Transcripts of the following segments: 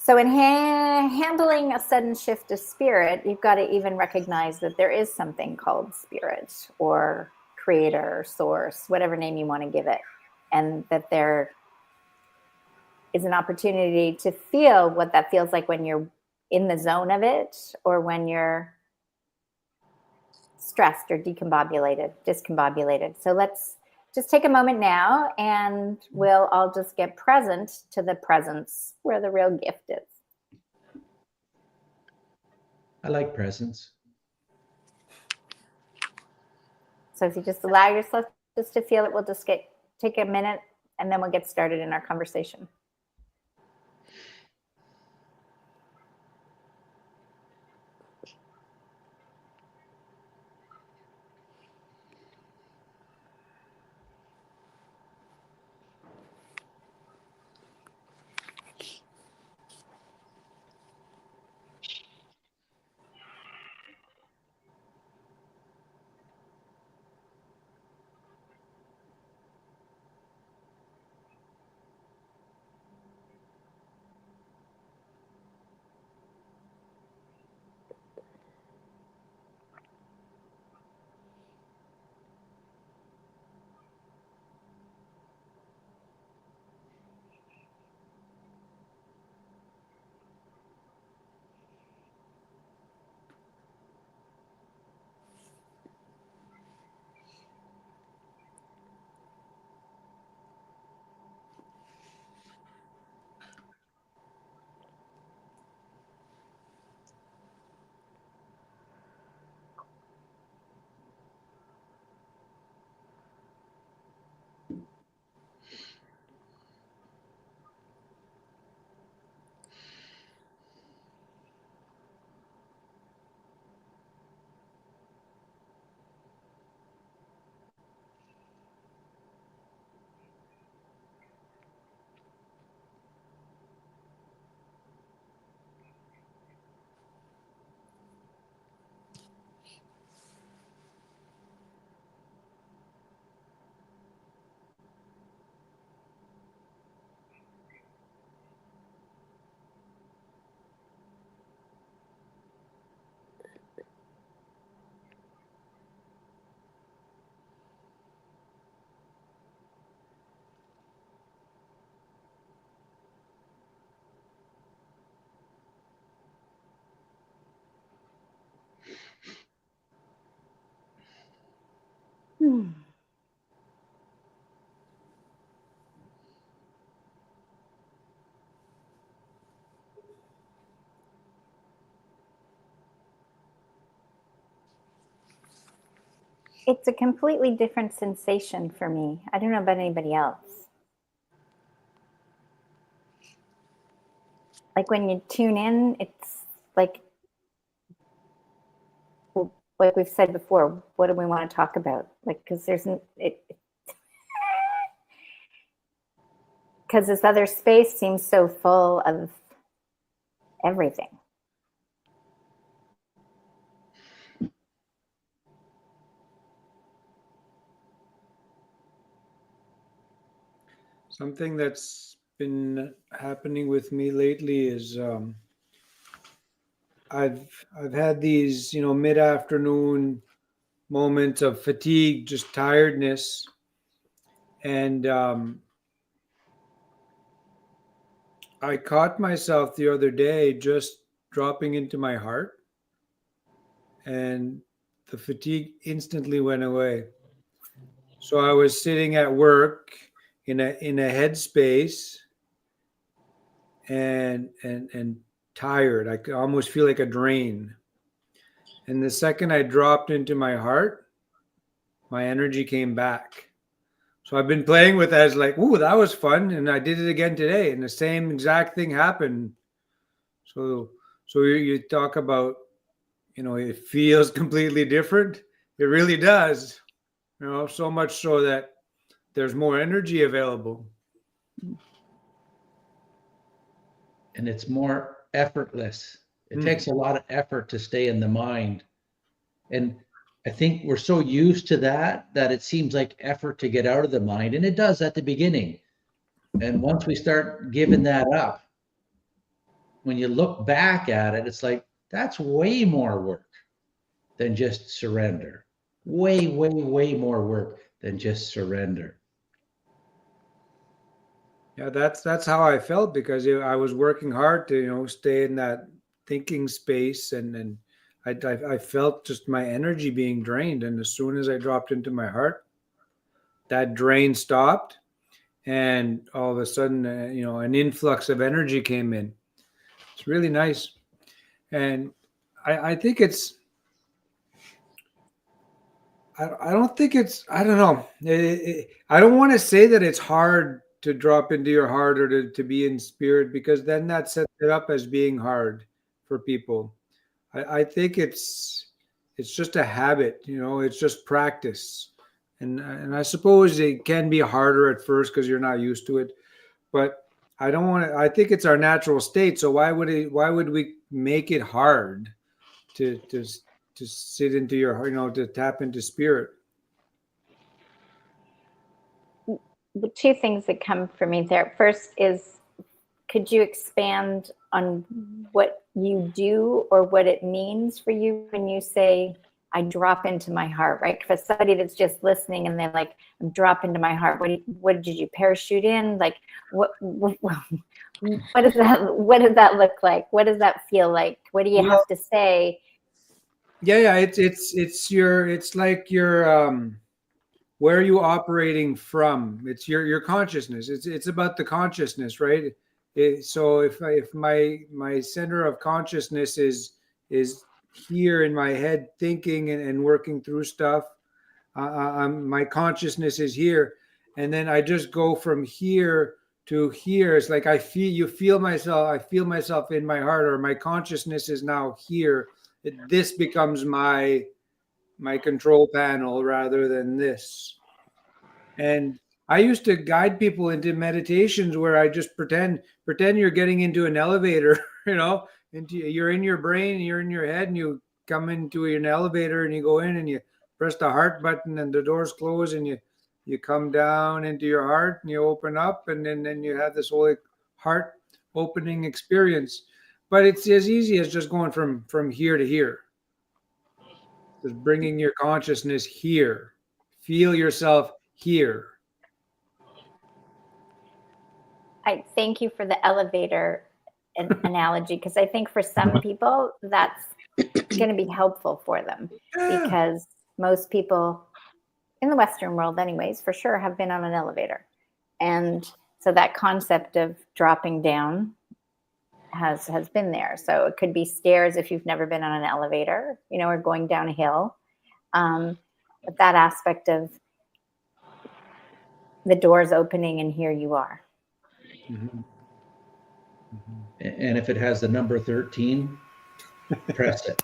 So in handling a sudden shift of spirit, you've got to even recognize that there is something called spirit or creator, source, whatever name you want to give it, and that there is an opportunity to feel what that feels like when you're in the zone of it, or when you're stressed or discombobulated. So let's just take a moment now, and we'll all just get present to the presence where the real gift is. I like presence. So if you just allow yourself just to feel it, we'll just take a minute, and then we'll get started in our conversation. It's a completely different sensation for me. I don't know about anybody else. Like when you tune in, it's like we've said before, what do we want to talk about? Like, because because this other space seems so full of everything. Something that's been happening with me lately is I've had these, mid-afternoon moments of fatigue, just tiredness, and I caught myself the other day just dropping into my heart, and the fatigue instantly went away. So I was sitting at work in a headspace and tired. I could almost feel like a drain. And the second I dropped into my heart, my energy came back. So I've been playing with that as like, ooh, that was fun. And I did it again today. And the same exact thing happened. So you talk about, it feels completely different. It really does. So much so that there's more energy available. And it's more effortless. It takes a lot of effort to stay in the mind. And I think we're so used to that it seems like effort to get out of the mind. And it does at the beginning. And once we start giving that up, when you look back at it, it's like, that's way more work than just surrender. Way, way, way more work than just surrender. Yeah, that's how I felt, because I was working hard to stay in that thinking space, and I felt just my energy being drained. And as soon as I dropped into my heart, that drain stopped, and all of a sudden, an influx of energy came in. It's really nice, and I think it's. I don't think it's. I don't know. I don't want to say that it's hard to drop into your heart or to be in spirit, because then that sets it up as being hard for people. I think it's just a habit. It's just practice, and I suppose it can be harder at first because you're not used to it. But I don't want to. I think it's our natural state. So why would we make it hard to sit into your, to tap into spirit? The two things that come for me there first is, could you expand on what you do or what it means for you when you say, I drop into my heart, right? For somebody that's just listening and they're like, I'm drop into my heart. What did you parachute in? Like, what does that look like? What does that feel like? What do you have to say? Yeah. It's like your, where are you operating from? It's your consciousness. It's about the consciousness, right? So if my center of consciousness is here in my head, thinking and working through stuff, my consciousness is here, and then I just go from here to here. It's like I feel myself in my heart, or my consciousness is now here. This becomes my control panel rather than this. And I used to guide people into meditations where I just pretend you're getting into an elevator, you're in your brain, you're in your head, and you come into an elevator and you go in and you press the heart button and the doors close, and you come down into your heart and you open up, and then you have this whole heart opening experience. But it's as easy as just going from here to here. Just bringing your consciousness here. Feel yourself here. I thank you for the elevator analogy, because I think for some people that's going to be helpful for them, because most people in the Western world anyways, for sure, have been on an elevator. And so that concept of dropping down has been there. So it could be stairs if you've never been on an elevator, or going down a hill. But that aspect of the doors opening and here you are. Mm-hmm. And if it has the number 13, press it.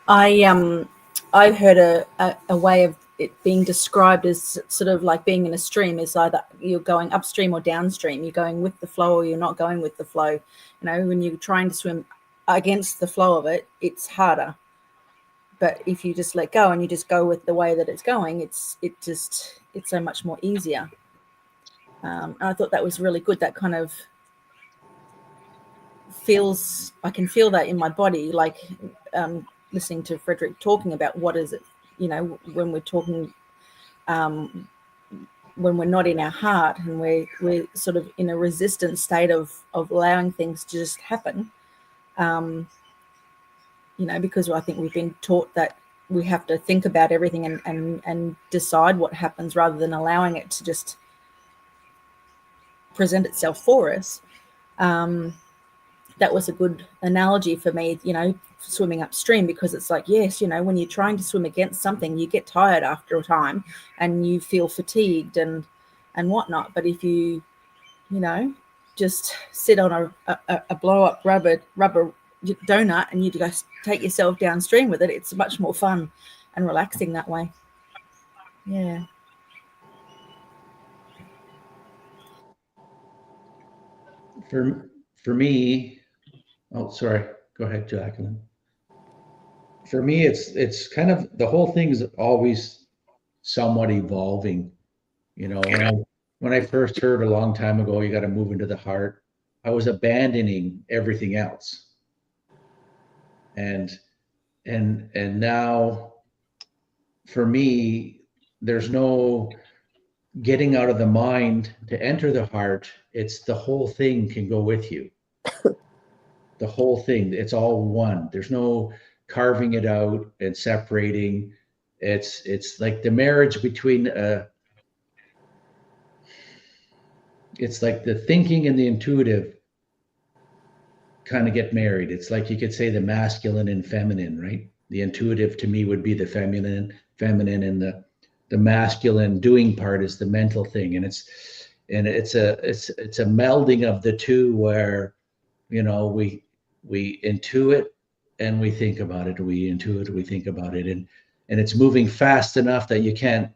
I've heard a way of it being described as sort of like being in a stream is either you're going upstream or downstream. You're going with the flow or you're not going with the flow. When you're trying to swim against the flow of it, it's harder. But if you just let go and you just go with the way that it's going, it's so much more easier. And I thought that was really good. That kind of I can feel that in my body, like listening to Frederick talking about what is it, when we're talking, when we're not in our heart and we're sort of in a resistant state of allowing things to just happen. Because I think we've been taught that we have to think about everything and decide what happens rather than allowing it to just present itself for us. That was a good analogy for me, swimming upstream, because it's like, yes, when you're trying to swim against something, you get tired after a time and you feel fatigued and whatnot. But if you, just sit on a blow up rubber donut and you just take yourself downstream with it, it's much more fun and relaxing that way. Yeah. For me, oh, sorry, go ahead, Jacqueline. For me, it's kind of, the whole thing is always somewhat evolving. When when I first heard a long time ago, you got to move into the heart, I was abandoning everything else. And now for me, there's no getting out of the mind to enter the heart. It's the whole thing can go with you. The whole thing, it's all one. There's no carving it out and separating. It's like the marriage between it's like the thinking and the intuitive kind of get married. It's like you could say the masculine and feminine, right? The intuitive to me would be the feminine, and the masculine doing part is the mental thing. And it's a melding of the two where, you know, we intuit and we think about it. We intuit, we think about it. And it's moving fast enough that you can't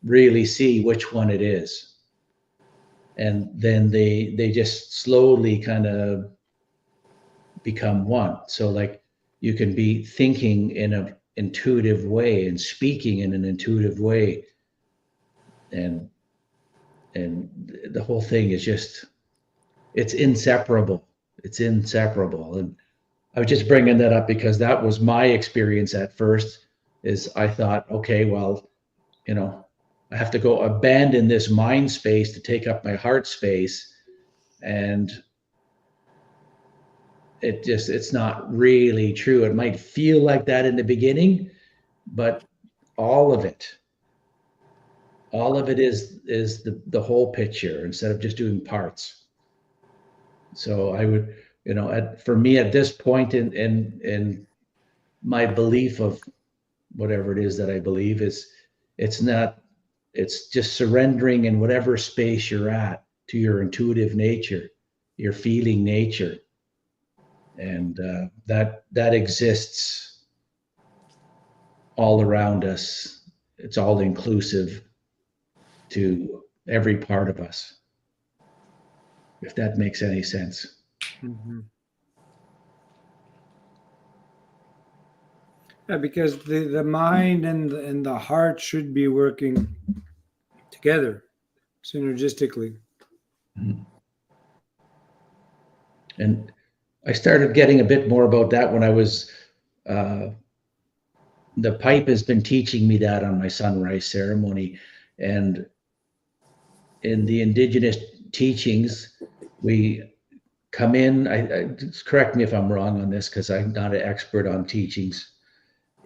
really see which one it is. And then they just slowly kind of become one. So like you can be thinking in an intuitive way and speaking in an intuitive way. And the whole thing is just, it's inseparable. It's inseparable. And I was just bringing that up because that was my experience at first. Is I thought, okay, well, you know, I have to go abandon this mind space to take up my heart space. And it's not really true. It might feel like that in the beginning, but all of it is the whole picture instead of just doing parts. So I would, you know, for me at this point in my belief of whatever it is that I believe is, it's just surrendering in whatever space you're at to your intuitive nature, your feeling nature. And that exists all around us. It's all inclusive to every part of us, if that makes any sense. Mm-hmm. Yeah, because the mind and the heart should be working together synergistically. Mm-hmm. And I started getting a bit more about that when I was, the pipe has been teaching me that on my sunrise ceremony. And in the indigenous teachings, we come in, correct me if I'm wrong on this, because I'm not an expert on teachings.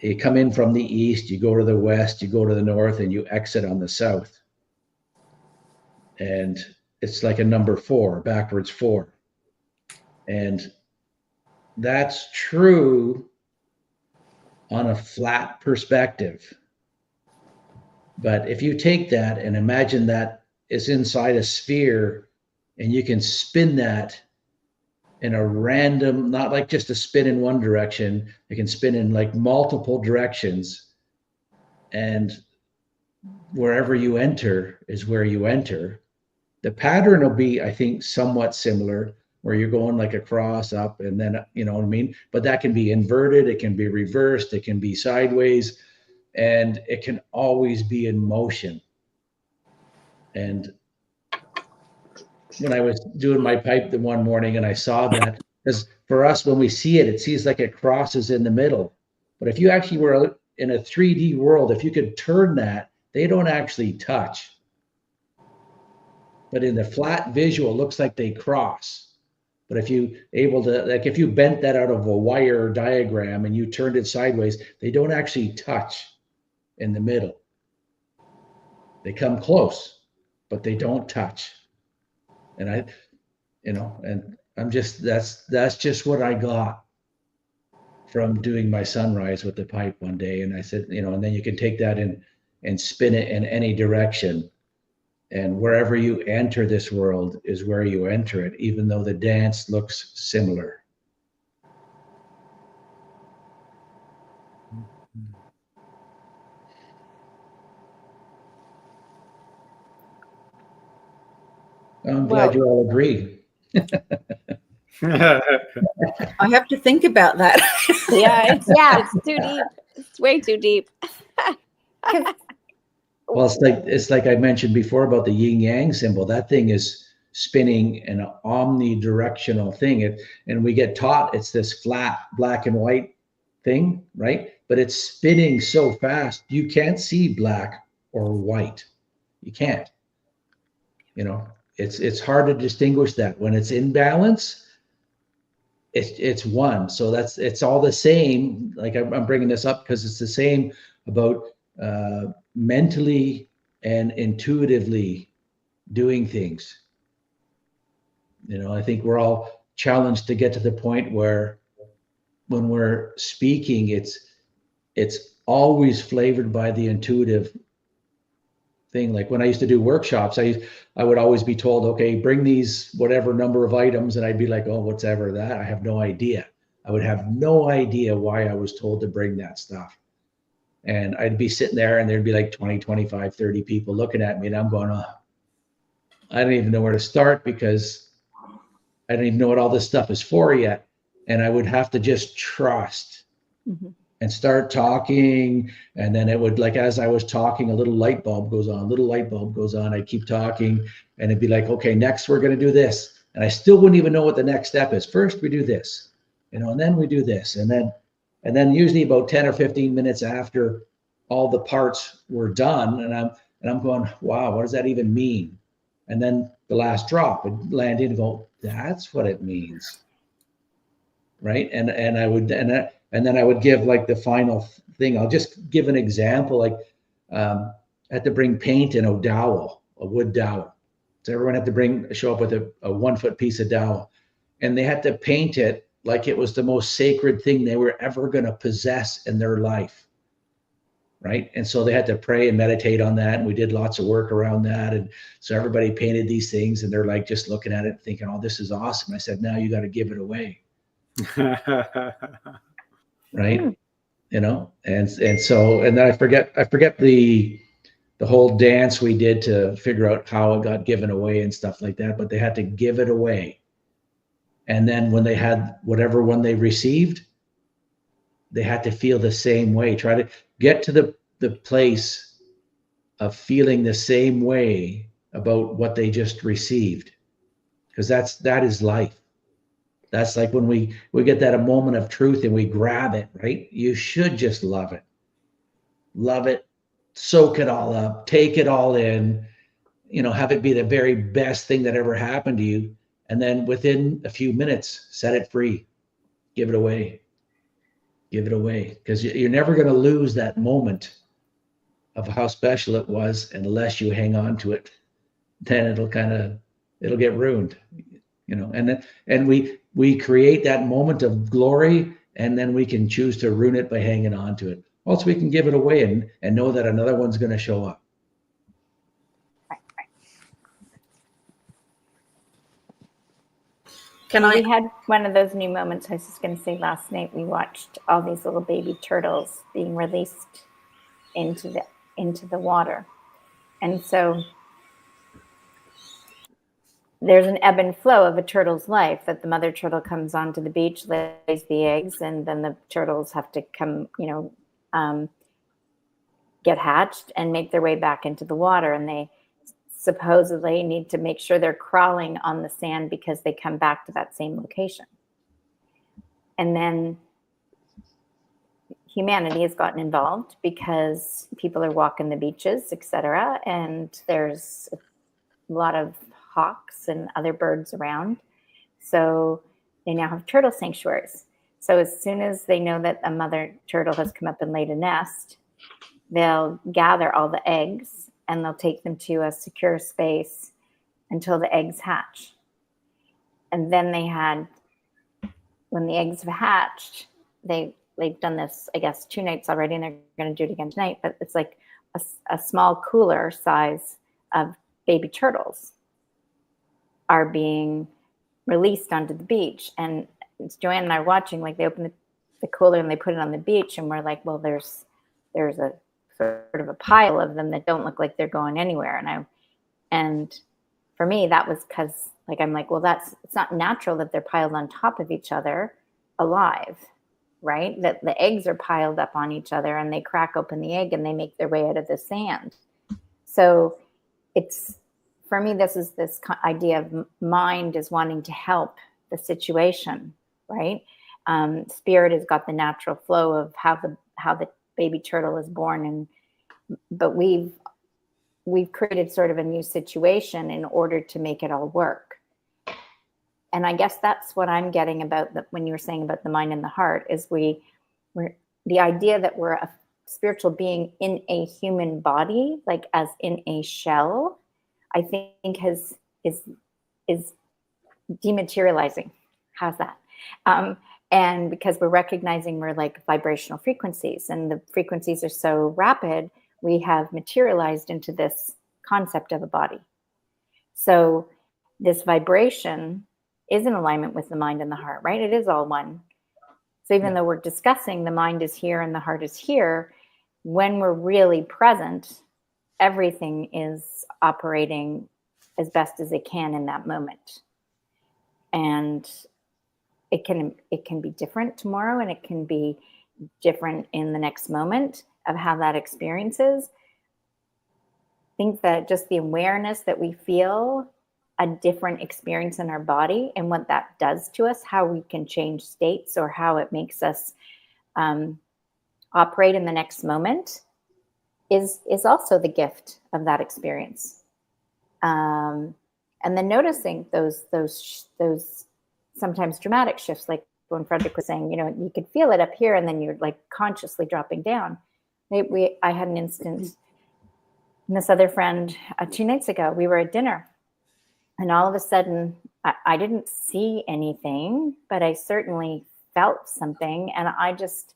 You come in from the east, you go to the west, you go to the north, and you exit on the south. And it's like a number 4, backwards 4. And that's true on a flat perspective. But if you take that and imagine that is inside a sphere and you can spin that in a random, not like just a spin in one direction, it can spin in like multiple directions. And wherever you enter is where you enter. The pattern will be, I think, somewhat similar, where you're going like across, up, and then, you know what I mean? But that can be inverted, it can be reversed, it can be sideways, and it can always be in motion. And when I was doing my pipe the one morning and I saw that, because for us, when we see it, it seems like it crosses in the middle. But if you actually were in a 3D world, if you could turn that, they don't actually touch. But in the flat visual, it looks like they cross. But if you able to, like if you bent that out of a wire diagram and you turned it sideways, they don't actually touch in the middle. They come close, but they don't touch. And I, you know, and I'm just, that's just what I got from doing my sunrise with the pipe one day. And I said, you know, and then you can take that and spin it in any direction. And wherever you enter this world is where you enter it, even though the dance looks similar. I'm glad you all agree. I have to think about that. Yeah, Yeah. it's too deep. It's way too deep. Well, it's like I mentioned before about the yin yang symbol. That thing is spinning an omnidirectional thing. And we get taught it's this flat black and white thing, right? But it's spinning so fast you can't see black or white. You can't. You know, it's hard to distinguish that. When it's in balance, it's one. So it's all the same. Like I'm bringing this up because it's the same about mentally and intuitively doing things. You know, I think we're all challenged to get to the point where when we're speaking, it's always flavored by the intuitive thing. Like when I used to do workshops, I would always be told, okay, bring these whatever number of items, and I'd be like, oh, what's ever that? I have no idea. I would have no idea why I was told to bring that stuff. And I'd be sitting there and there'd be like 20, 25, 30 people looking at me, and I'm going, oh, I don't even know where to start because I don't even know what all this stuff is for yet. And I would have to just trust and start talking. And then it would, like, as I was talking, a little light bulb goes on, I'd keep talking, and it'd be like, okay, next we're going to do this. And I still wouldn't even know what the next step is. First we do this, you know, and then we do this. And then usually about 10 or 15 minutes after all the parts were done, and I'm going, wow, what does that even mean? And then the last drop would land in and go, that's what it means. Right. And then I would give like the final thing. I'll just give an example. Like I had to bring paint in a dowel, a wood dowel. So everyone had to show up with a 1 foot piece of dowel, and they had to paint it like it was the most sacred thing they were ever going to possess in their life. Right. And so they had to pray and meditate on that. And we did lots of work around that. And so everybody painted these things, and they're like just looking at it thinking, oh, this is awesome. I said, now you got to give it away. Right. You know, and then I forget the whole dance we did to figure out how it got given away and stuff like that, but they had to give it away. And then when they had whatever one they received, they had to feel the same way. Try to get to the place of feeling the same way about what they just received, because that is life. That's like when we get that a moment of truth and we grab it, right? You should just love it, soak it all up, take it all in, you know, have it be the very best thing that ever happened to you. And then within a few minutes, set it free, give it away, because you're never going to lose that moment of how special it was unless you hang on to it. Then it'll get ruined, you know. And we create that moment of glory, and then we can choose to ruin it by hanging on to it. Also, we can give it away and know that another one's going to show up. We had one of those new moments. I was just going to say, last night we watched all these little baby turtles being released into the water. And so there's an ebb and flow of a turtle's life, that the mother turtle comes onto the beach, lays the eggs, and then the turtles have to come, you know, get hatched and make their way back into the water. And they supposedly need to make sure they're crawling on the sand because they come back to that same location. And then humanity has gotten involved because people are walking the beaches, etc. And there's a lot of hawks and other birds around. So they now have turtle sanctuaries. So as soon as they know that a mother turtle has come up and laid a nest, they'll gather all the eggs and they'll take them to a secure space until the eggs hatch. And then when the eggs have hatched, they've done this, I guess, 2 nights already, and they're going to do it again tonight. But it's like a small cooler size of baby turtles are being released onto the beach. And Joanne and I are watching, like they open the cooler and they put it on the beach, and we're like, well, there's a sort of a pile of them that don't look like they're going anywhere. And for me, that was because, like, I'm like, well, it's not natural that they're piled on top of each other alive, right? That the eggs are piled up on each other, and they crack open the egg and they make their way out of the sand. So it's, for me, this is this idea of mind is wanting to help the situation, right? Spirit has got the natural flow of how the baby turtle is born, but we've created sort of a new situation in order to make it all work. And I guess that's what I'm getting about when you were saying about the mind and the heart, is we're the idea that we're a spiritual being in a human body, like as in a shell, I think is dematerializing. How's that? And because we're recognizing we're like vibrational frequencies, and the frequencies are so rapid, we have materialized into this concept of a body. So this vibration is in alignment with the mind and the heart, right? It is all one. So even though we're discussing the mind is here and the heart is here, when we're really present, everything is operating as best as it can in that moment. And it can be different tomorrow, and it can be different in the next moment of how that experience is. I think that just the awareness that we feel a different experience in our body and what that does to us, how we can change states or how it makes us operate in the next moment, is also the gift of that experience. And then noticing those sometimes dramatic shifts, like when Frederick was saying, you could feel it up here and then you're like consciously dropping down. I had an instance, and this other friend 2 nights ago, we were at dinner, and all of a sudden I didn't see anything, but I certainly felt something. And I just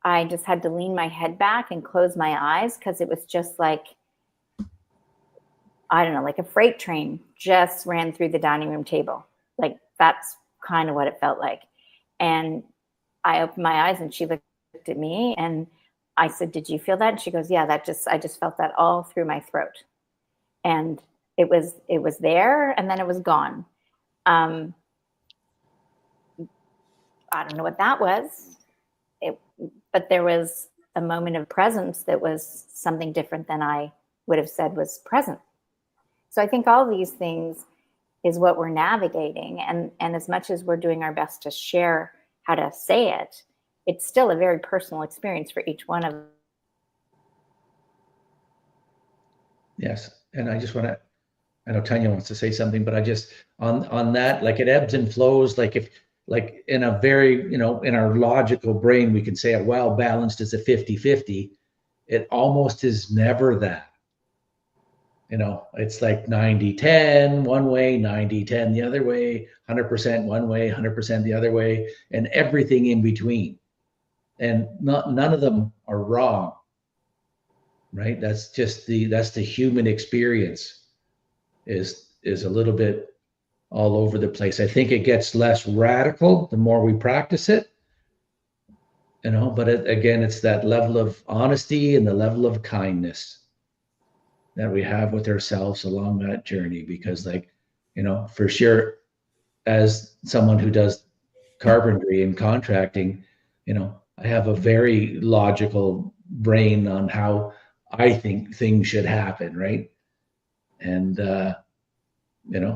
had to lean my head back and close my eyes, because it was just like, I don't know, like a freight train just ran through the dining room table. Like that's kind of what it felt like. And I opened my eyes and she looked at me and I said, "Did you feel that?" And she goes, "Yeah, I just felt that all through my throat." And it was there and then it was gone. I don't know what that was. But there was a moment of presence that was something different than I would have said was present. So I think all these things is what we're navigating. And as much as we're doing our best to share how to say it, it's still a very personal experience for each one of us. Yes. And I just want to, I know Tanya wants to say something, but I just, on that, like it ebbs and flows. Like in a very, in our logical brain, we can say a well balanced is a 50-50. It almost is never that. It's like 90-10 one way, 90-10 the other way, 100% one way, 100% the other way, and everything in between. And none of them are wrong, right? That's the human experience is a little bit all over the place. I think it gets less radical the more we practice it, but again, it's that level of honesty and the level of kindness that we have with ourselves along that journey. Because for sure, as someone who does carpentry and contracting, I have a very logical brain on how I think things should happen, right? And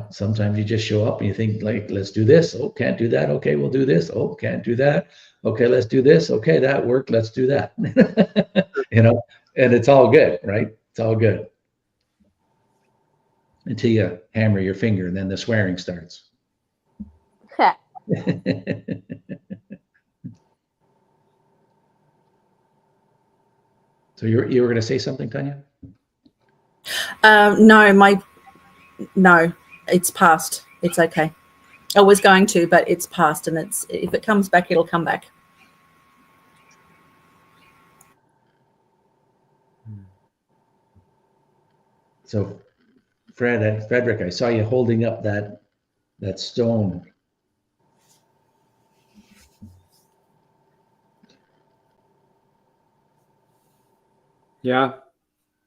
sometimes you just show up and you think, like, let's do this. Oh, can't do that. Okay, we'll do this. Oh, can't do that. Okay, let's do this. Okay, that worked. Let's do that. And it's all good, right? It's all good. Until you hammer your finger and then the swearing starts. So you were going to say something, Tanya? No, it's past. It's okay. I was going to, but it's past, and if it comes back, it'll come back. So Frederick, I saw you holding up that stone. Yeah.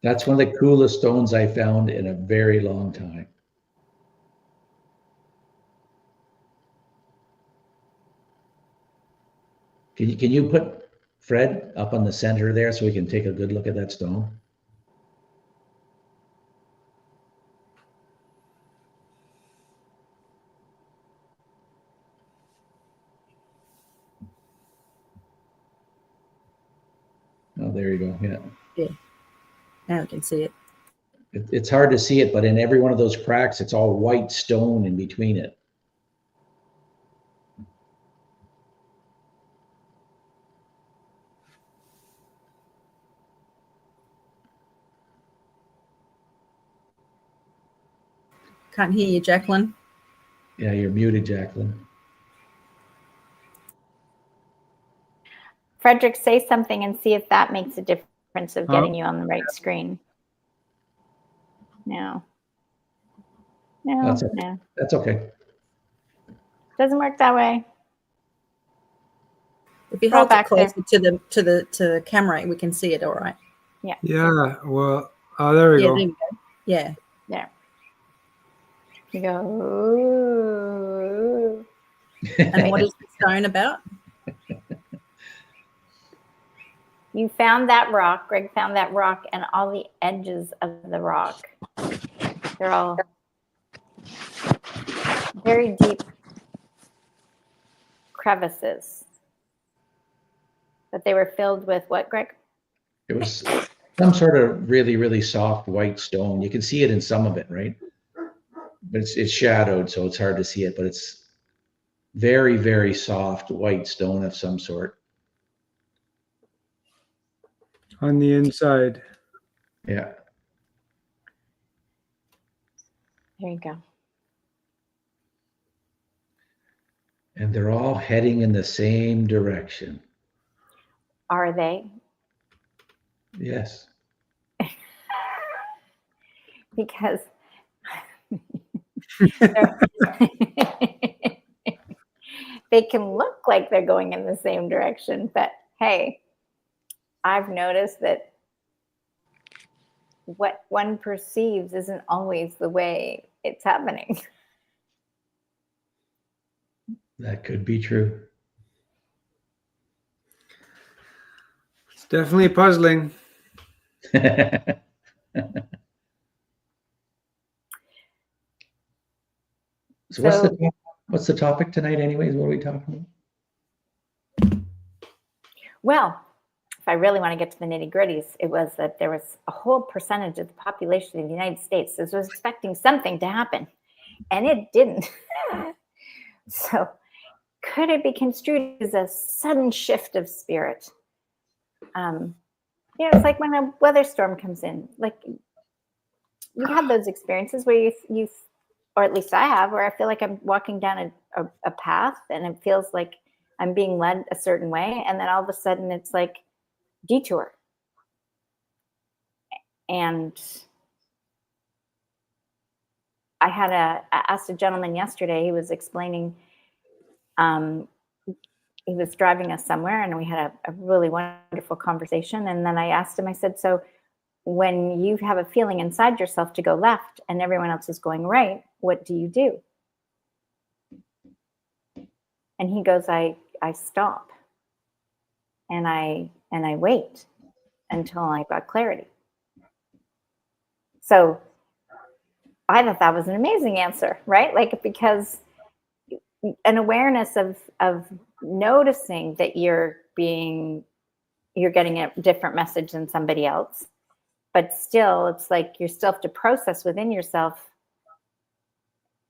That's one of the coolest stones I found in a very long time. Can you put Fred up on the center there so we can take a good look at that stone? there you go. Yeah. Now we can see it. It's hard to see it, but in every one of those cracks, it's all white stone in between it. Can't hear you, Jacqueline. Yeah, you're muted, Jacqueline. Frederick, say something and see if that makes a difference of getting you on the right screen. No. No, That's okay. no. That's okay. Doesn't work that way. If you Scroll hold it back closer to the camera, we can see it all right. Yeah. Well, oh, there we Yeah, go. there you go. Yeah. There. You go, ooh. And what is the stone about? You found that rock. Greg found that rock, and all the edges of the rock, they're all very deep crevices. But they were filled with what, Greg? It was some sort of really, really soft white stone. You can see it in some of it, right? But it's shadowed, so it's hard to see it, but it's very, very soft white stone of some sort. On the inside. Yeah. There you go. And they're all heading in the same direction. Are they? Yes. Because they can look like they're going in the same direction, but hey, I've noticed that what one perceives isn't always the way it's happening. That could be true. It's definitely puzzling. So what's the topic tonight anyways? What are we talking about? Well, if I really want to get to the nitty gritties, it was that there was a whole percentage of the population of the United States that was expecting something to happen, and it didn't. So could it be construed as a sudden shift of spirit? It's like when a weather storm comes in, like you have those experiences where you or at least I have, where I feel like I'm walking down a path and it feels like I'm being led a certain way. And then all of a sudden it's like detour. And I asked a gentleman yesterday, he was explaining, he was driving us somewhere and we had a really wonderful conversation. And then I asked him, I said, so when you have a feeling inside yourself to go left and everyone else is going right, what do you do? And he goes, I stop and I wait until I got clarity. So I thought that was an amazing answer, right? Like, because an awareness of noticing that you're getting a different message than somebody else, but still it's like you still have to process within yourself,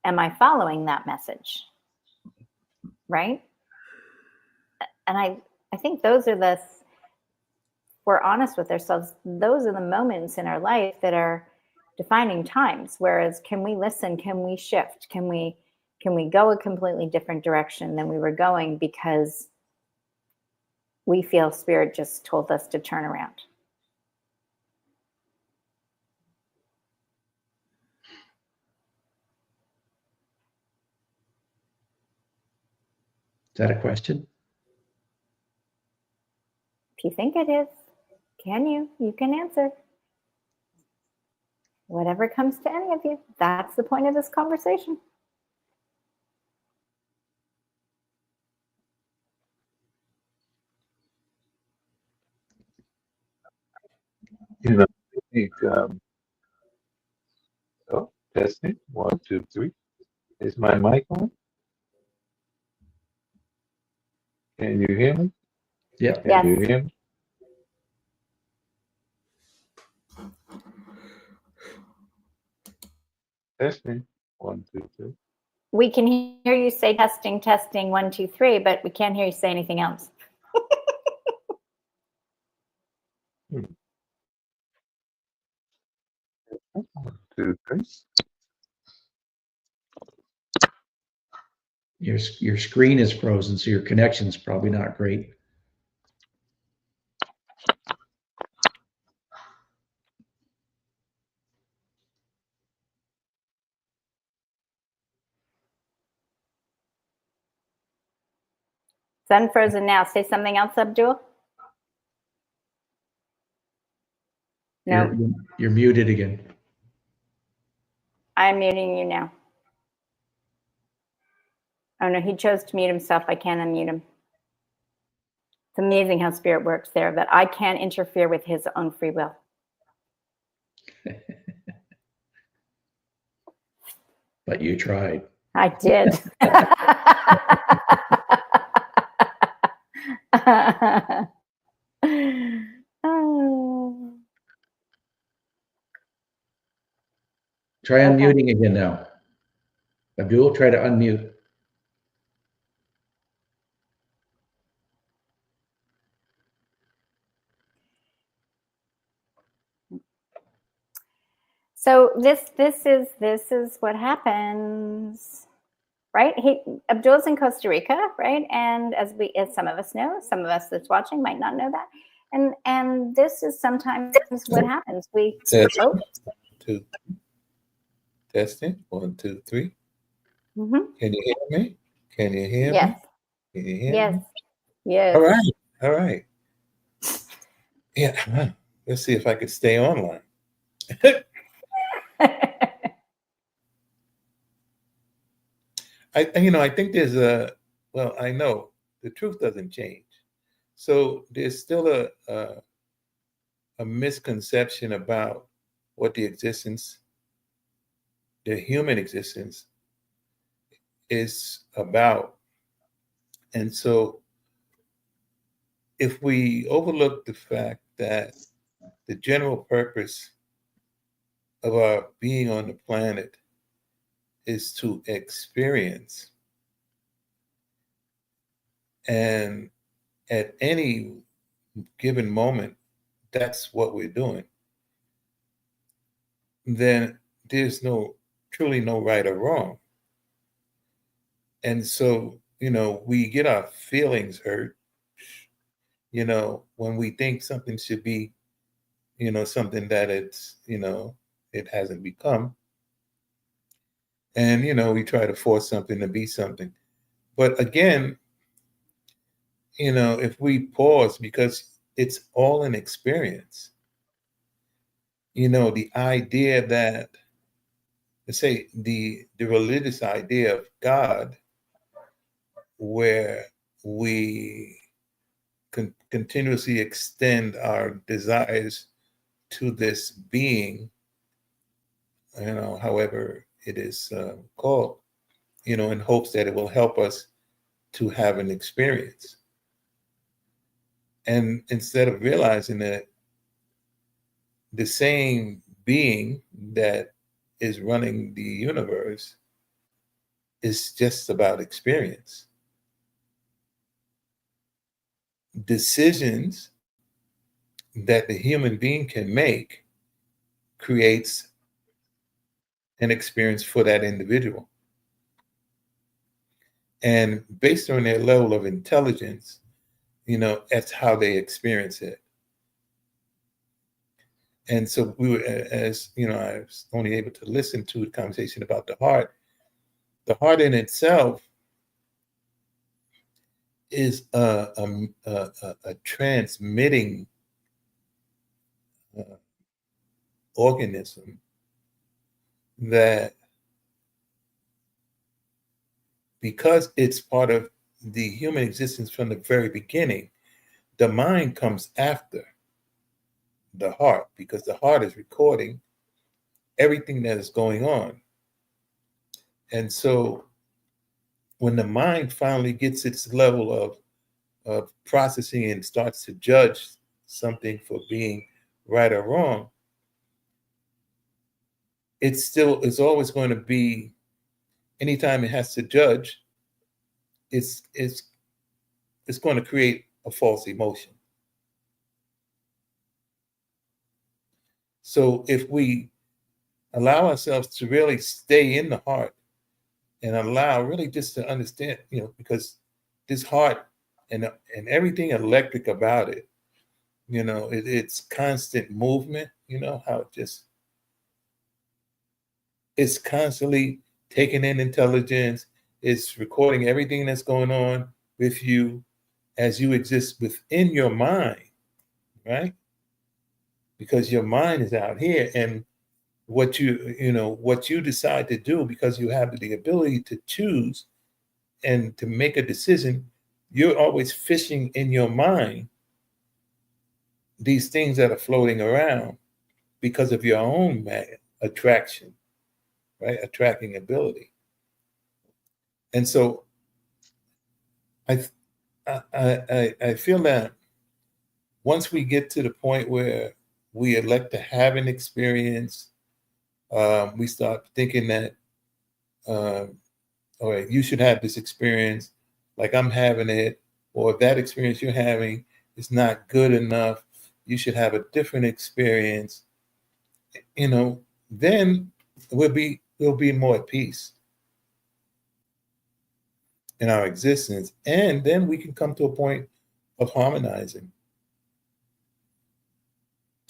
am I following that message? Right? And I think those are we're honest with ourselves, those are the moments in our life that are defining times. Whereas can we listen? Can we shift? Can we go a completely different direction than we were going because we feel spirit just told us to turn around? Is that a question? If you think it is, you can answer. Whatever comes to any of you, that's the point of this conversation. I think, testing, 1, 2, 3. Is my mic on? Can you hear me? Yeah. Can you hear me? Testing. 1, 2, 3. We can hear you say testing, testing, 1, 2, 3, but we can't hear you say anything else. 1, 2, 3. Your screen is frozen, so your connection's probably not great. It's unfrozen now. Say something else, Abdul. No, You're muted again. I'm muting you now. Oh no, he chose to mute himself. I can't unmute him. It's amazing how spirit works there, that I can't interfere with his own free will. But you tried. I did. Oh. Try Okay. unmuting again now. Abdul, try to unmute. So this is what happens, right? Abdul's in Costa Rica, right? And as some of us know, some of us that's watching might not know that. And this is sometimes what happens. Testing. 2. Testing. 1, 2, 3. Mm-hmm. Can you hear me? Can you hear Yes. me? Can you hear Yes. me? Yes. All right. All right. Yeah. Let's see if I could stay online. I think there's I know the truth doesn't change. So there's still a misconception about what the human existence is about. And so if we overlook the fact that the general purpose of our being on the planet is to experience, and at any given moment, that's what we're doing, then there's truly no right or wrong. And so, we get our feelings hurt, when we think something should be, something that it hasn't become. And, we try to force something to be something. But again, if we pause, because it's all an experience, the idea that, let's say, the religious idea of God, where we continuously extend our desires to this being, however it is called, in hopes that it will help us to have an experience. And instead of realizing that the same being that is running the universe is just about experience. Decisions that the human being can make creates an experience for that individual. And based on their level of intelligence, that's how they experience it. And so we were, as I was only able to listen to the conversation about the heart. The heart in itself is a transmitting organism that, because it's part of the human existence from the very beginning, the mind comes after the heart, because the heart is recording everything that is going on. And so when the mind finally gets its level of processing and starts to judge something for being right or wrong, it's always going to be, anytime it has to judge, it's going to create a false emotion. So if we allow ourselves to really stay in the heart and allow really just to understand, because this heart and everything electric about it, it's constant movement, how it's constantly taking in intelligence. It's recording everything that's going on with you as you exist within your mind, right? Because your mind is out here, and what you decide to do, because you have the ability to choose and to make a decision, you're always fishing in your mind these things that are floating around because of your own attraction, right? Attracting ability. And so I feel that once we get to the point where we elect to have an experience, we start thinking that, all right, you should have this experience like I'm having it, or if that experience you're having is not good enough, you should have a different experience. Then we'll be more at peace in our existence, and then we can come to a point of harmonizing,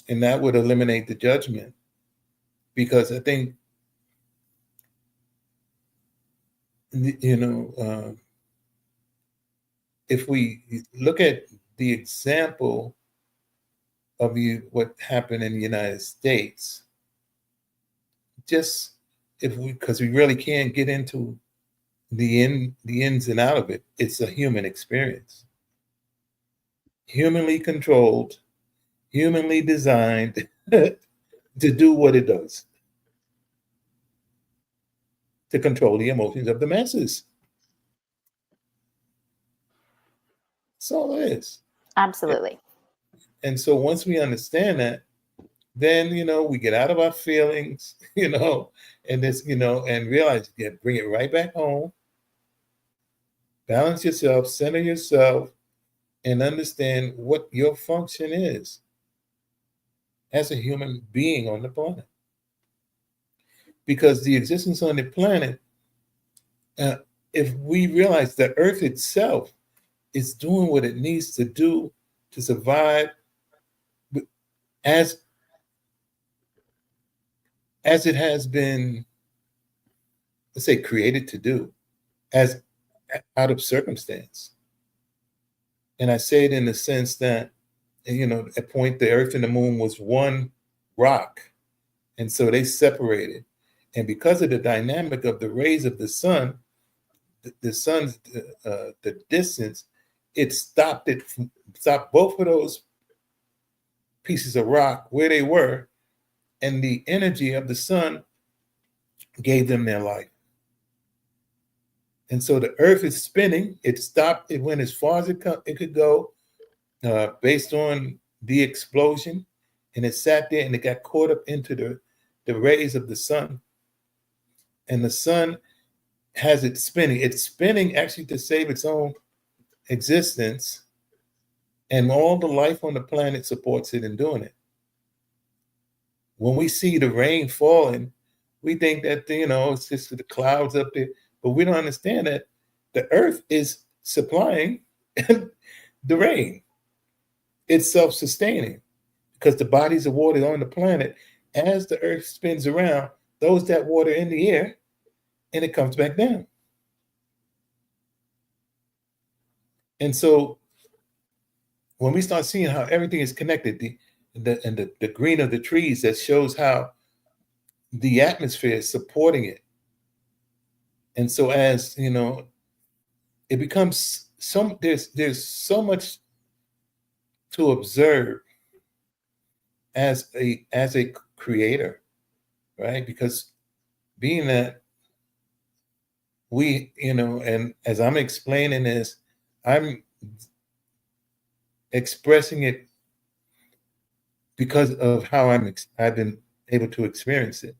and that would eliminate the judgment. Because I think, if we look at the example of what happened in the United States, just because we really can't get into the ins and out of it, it's a human experience, humanly controlled, humanly designed to do what it does, to control the emotions of the masses. That's all it is. Absolutely. And so once we understand that, then we get out of our feelings, and this, and realize, bring it right back home, balance yourself, center yourself, and understand what your function is as a human being on the planet. Because the existence on the planet, if we realize the Earth itself is doing what it needs to do to survive, as it has been, let's say, created to do, as out of circumstance. And I say it in the sense that, at point the Earth and the Moon was one rock, and so they separated. And because of the dynamic of the rays of the sun, the sun's the distance, it stopped both of those pieces of rock where they were, and the energy of the sun gave them their life. And so the Earth is spinning. It stopped. It went as far as it could go, based on the explosion, and it sat there and it got caught up into the rays of the sun. And the sun has it spinning. It's spinning actually to save its own existence, and all the life on the planet supports it in doing it. When we see the rain falling, we think that, it's just the clouds up there, but we don't understand that the Earth is supplying the rain. It's self-sustaining, because the bodies of water on the planet, as the Earth spins around, throws that water in the air, and it comes back down. And so when we start seeing how everything is connected, the green of the trees, that shows how the atmosphere is supporting it. And so as it becomes there's so much to observe as a creator, right? Because being that we, and as I'm explaining this, I'm expressing it because of how I've been able to experience it.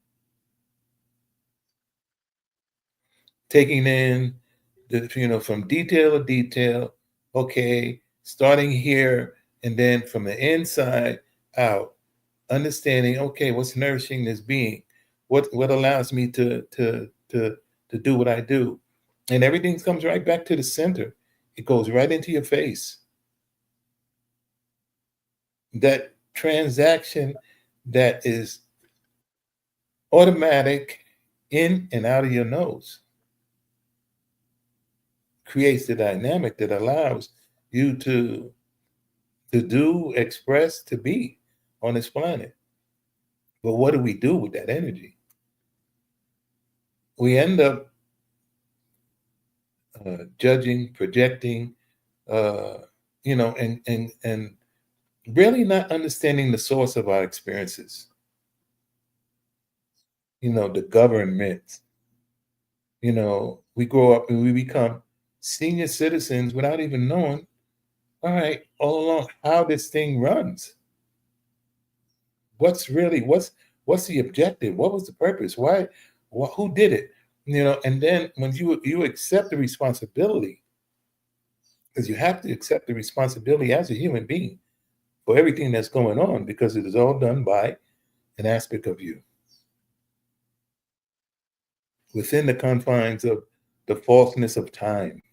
taking in the, from detail to detail. Okay, starting here and then from the inside out, understanding. Okay, what's nourishing this being? What allows me to do what I do? And everything comes right back to the center. It goes right into your face. That transaction that is automatic in and out of your nose creates the dynamic that allows you to do, express, to be on this planet. But what do we do with that energy? We end up judging, projecting, and really not understanding the source of our experiences. The government. We grow up and we become senior citizens without even knowing, all right, all along how this thing runs. What's the objective? What was the purpose? Why? Who did it? And then when you accept the responsibility, because you have to accept the responsibility as a human being for everything that's going on, because it is all done by an aspect of you within the confines of the falseness of time.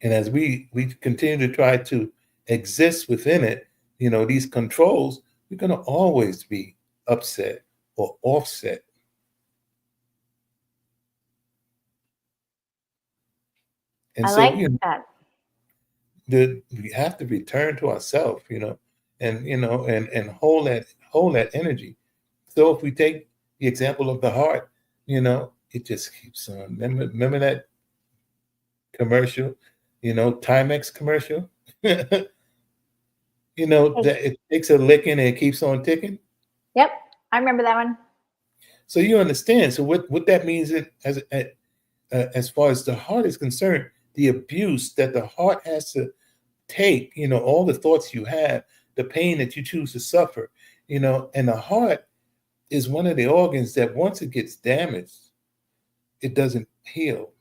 And as we continue to try to exist within it, these controls, we're going to always be upset or offset. And I so, like that. we have to return to ourselves, and hold that energy. So if we take the example of the heart, it just keeps on. Remember that commercial, Timex commercial? That it takes a licking and it keeps on ticking. Yep, I remember that one. So you understand. So what that means as far as the heart is concerned, the abuse that the heart has to take, all the thoughts you have, the pain that you choose to suffer, and the heart is one of the organs that once it gets damaged, it doesn't heal.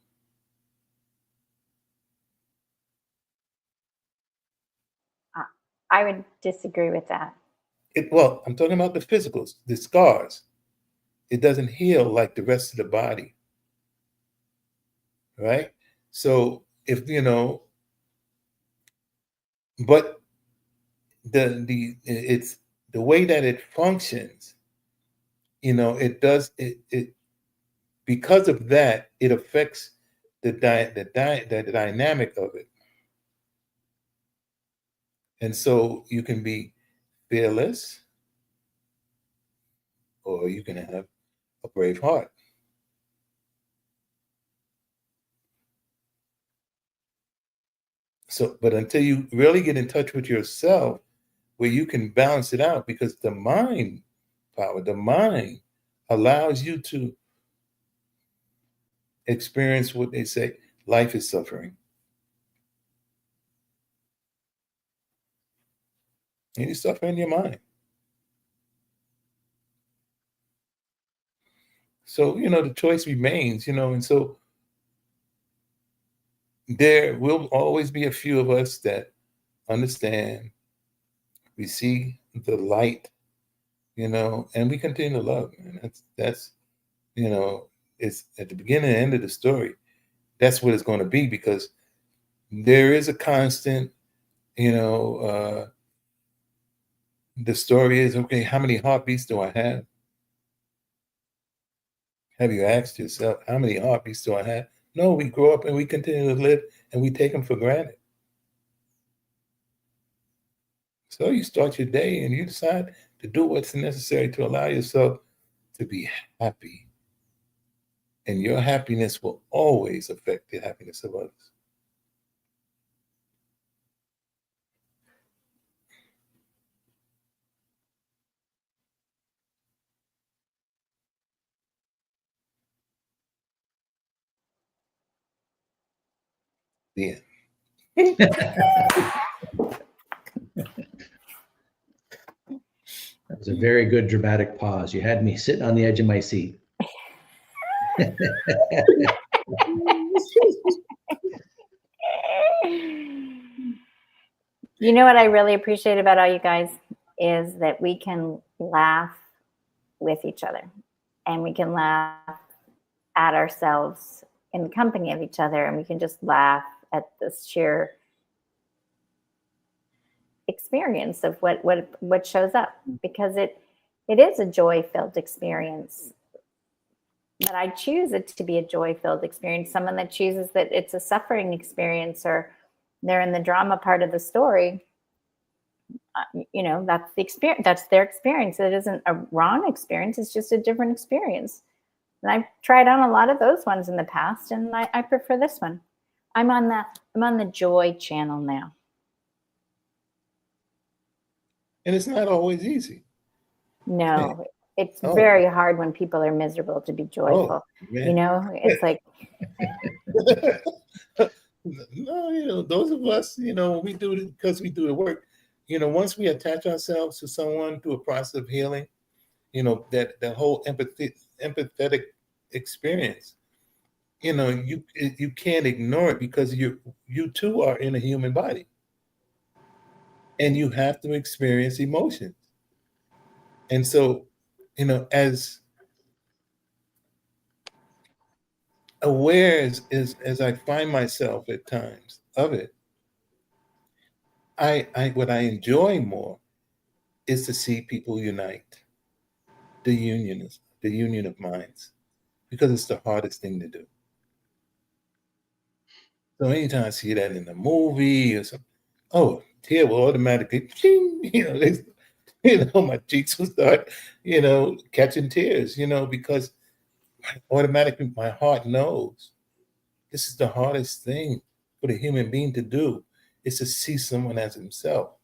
I would disagree with that. Well, I'm talking about the physicals, the scars. It doesn't heal like the rest of the body, right? So if but it's the way that it functions. It does it because of that. It affects the dynamic of it, and so you can be fearless, or you can have a brave heart. So, but until you really get in touch with yourself, where you can balance it out, because the mind allows you to experience what they say, life is suffering. And you suffer in your mind. So, the choice remains, and so there will always be a few of us that understand, we see the light, and we continue to love. And that's it's at the beginning and end of the story. That's what it's going to be, because there is a constant, the story is, okay, how many heartbeats do I have? Have you asked yourself, how many heartbeats do I have? No, we grow up and we continue to live and we take them for granted. So you start your day and you decide to do what's necessary to allow yourself to be happy. And your happiness will always affect the happiness of others. The end. That was a very good dramatic pause. You had me sitting on the edge of my seat. You know what I really appreciate about all you guys is that we can laugh with each other, and we can laugh at ourselves in the company of each other, and we can just laugh at this sheer experience of what shows up, because it is a joy-filled experience. But I choose it to be a joy-filled experience. Someone that chooses that it's a suffering experience, or they're in the drama part of the story, that's the experience. That's their experience. It isn't a wrong experience. It's just a different experience. And I've tried on a lot of those ones in the past, and I prefer this one. I'm on the joy channel now. And it's not always easy. No, it's Oh. very hard when people are miserable to be joyful. Man. It's like, No, those of us, we do it because we do the work. Once we attach ourselves to someone through a process of healing, that whole empathetic experience, you can't ignore it, because you too are in a human body, and you have to experience emotions. And so, as aware as I find myself at times of it, what I enjoy more is to see people unite, the union of minds, because it's the hardest thing to do. So anytime I see that in a movie or something, tear will automatically, my cheeks will start, catching tears, because automatically my heart knows this is the hardest thing for the human being to do, is to see someone as himself.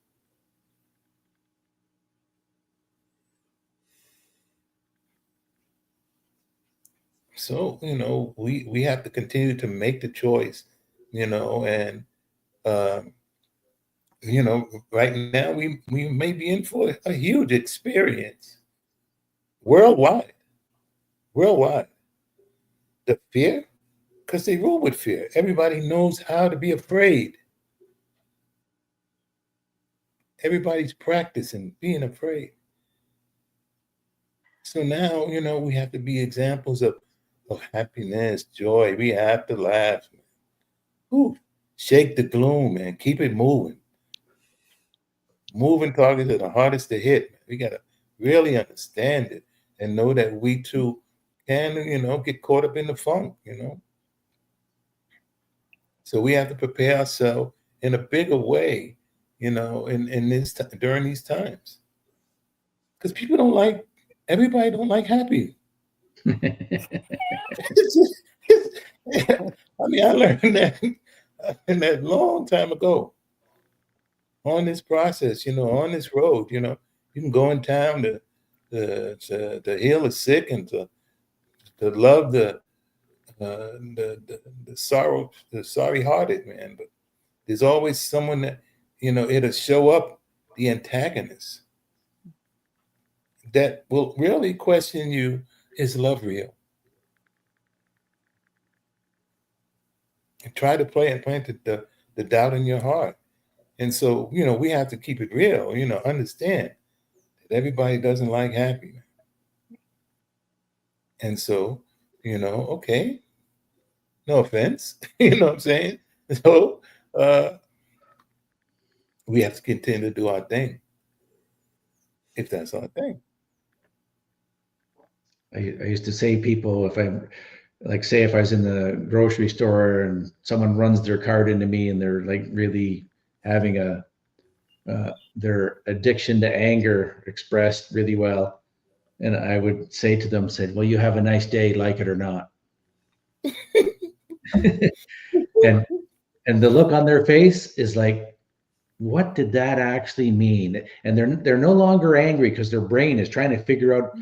So, we have to continue to make the choice, and, right now we may be in for a huge experience worldwide. The fear, because they rule with fear. Everybody knows how to be afraid. Everybody's practicing being afraid. So now, we have to be examples of happiness, joy. We have to laugh. Ooh, shake the gloom, man. Keep it moving. Moving targets are the hardest to hit. We got to really understand it and know that we too can, get caught up in the funk, So we have to prepare ourselves in a bigger way, during these times. Because everybody don't like happy. I learned that long time ago on this process, on this road. You can go in town to heal the sick and to love the sorry-hearted, man. But there's always someone that, it'll show up, the antagonist, that will really question you, is love real? And try to plant the doubt in your heart. And so, we have to keep it real, understand that everybody doesn't like happy. And so, okay, no offense, you know what I'm saying? So we have to continue to do our thing, if that's our thing. I used to say, people, if I was in the grocery store and someone runs their cart into me and they're like really having their addiction to anger expressed really well, and I would say to them, well, you have a nice day, like it or not. and the look on their face is like, what did that actually mean? And they're no longer angry, because their brain is trying to figure out,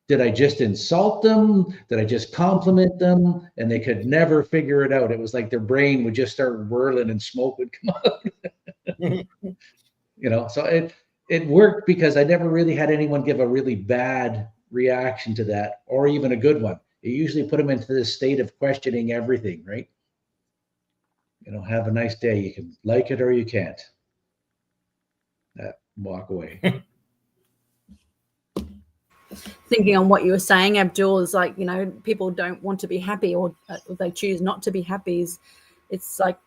did I just insult them? Did I just compliment them? And they could never figure it out. It was like their brain would just start whirling and smoke would come out. So it worked, because I never really had anyone give a really bad reaction to that, or even a good one. it usually put them into this state of questioning everything, right? Have a nice day. You can like it or you can't. Walk away. Thinking on what you were saying, Abdul, is like, people don't want to be happy, or they choose not to be happy. It's like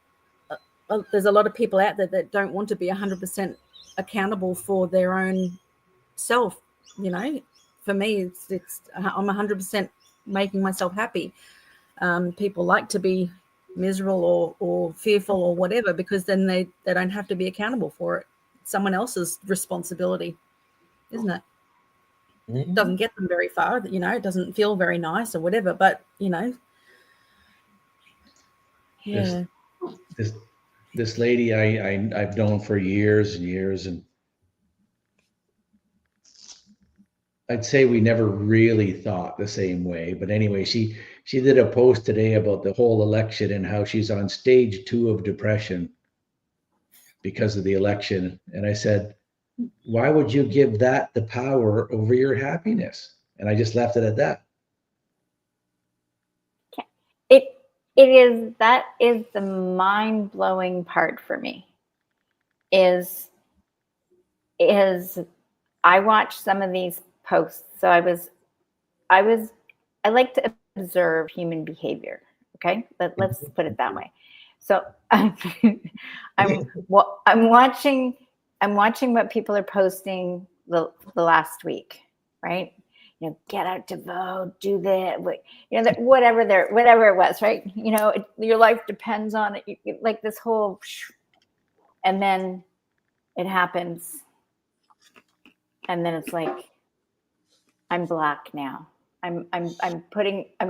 there's a lot of people out there that don't want to be 100% accountable for their own self. For me, it's I'm 100% making myself happy. People like to be miserable or fearful or whatever, because then they don't have to be accountable for it. It's someone else's responsibility, isn't it? It doesn't get them very far, it doesn't feel very nice or whatever, but yeah. This lady I've known for years and years, and I'd say we never really thought the same way. But anyway, she did a post today about the whole election and how she's on stage 2 of depression because of the election. And I said, why would you give that the power over your happiness? And I just left it at that. That is the mind-blowing part for me, is I watched some of these posts. So I like to observe human behavior. Okay. Let's put it that way. So I'm watching what people are posting the last week, right? Get out to vote, do that, whatever it was, right? Your life depends on it, like this whole, and then it happens, and then it's like, I'm black now. I'm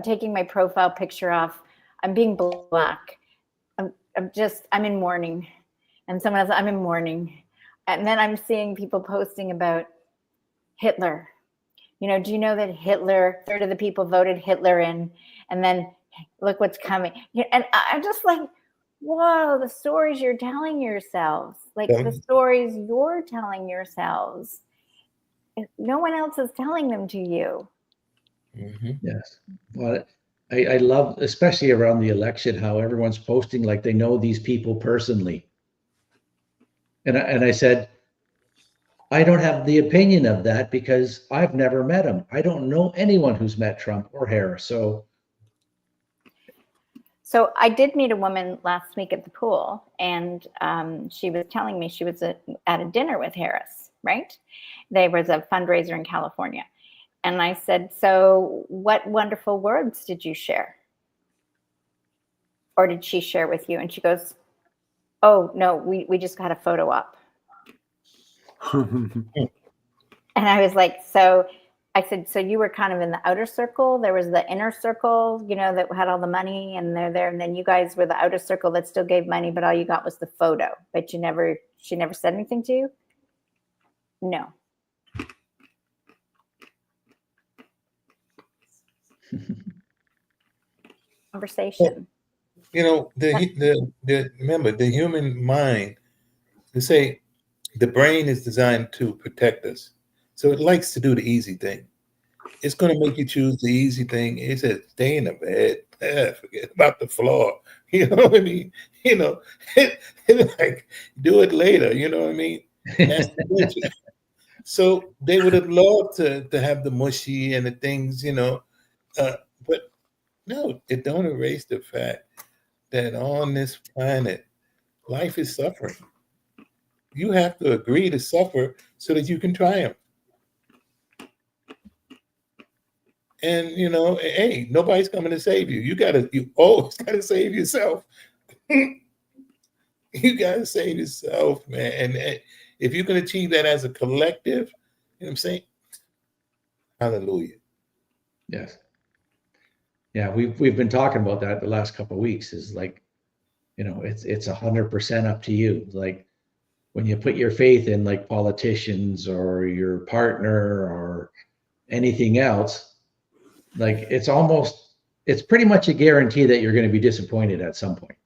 taking my profile picture off. I'm being black. I'm in mourning, and someone else, I'm in mourning, and then I'm seeing people posting about Hitler. Do you know that Hitler, 1/3 of the people voted Hitler in, and then look what's coming. And I'm just like, whoa, the stories you're telling yourselves, like the stories you're telling yourselves, no one else is telling them to you. Mm-hmm. Yes. Well, I love, especially around the election, how everyone's posting like they know these people personally. And I said, I don't have the opinion of that because I've never met him. I don't know anyone who's met Trump or Harris. So I did meet a woman last week at the pool, and she was telling me she was at a dinner with Harris, right? There was a fundraiser in California. And I said, so what wonderful words did you share? Or did she share with you? And she goes, oh, no, we just got a photo op. And I was like, I said, so you were kind of in the outer circle. There was the inner circle, that had all the money, and they're there. And then you guys were the outer circle that still gave money, but all you got was the photo. But she never said anything to you? No. Conversation. Remember the human mind, they say the brain is designed to protect us. So it likes to do the easy thing. It's going to make you choose the easy thing. It says, stay in the bed. Forget about the floor. You know what I mean? Like, do it later. You know what I mean? So they would have loved to have the mushy and the things, but no, it don't erase the fact that on this planet, life is suffering. You have to agree to suffer so that you can triumph. And hey, nobody's coming to save you. You always gotta save yourself. You gotta save yourself, man. And if you can achieve that as a collective, you know what I'm saying? Hallelujah. Yes. Yeah, we've been talking about that the last couple of weeks. Is like, it's 100% up to you. Like when you put your faith in like politicians or your partner or anything else, like it's pretty much a guarantee that you're going to be disappointed at some point.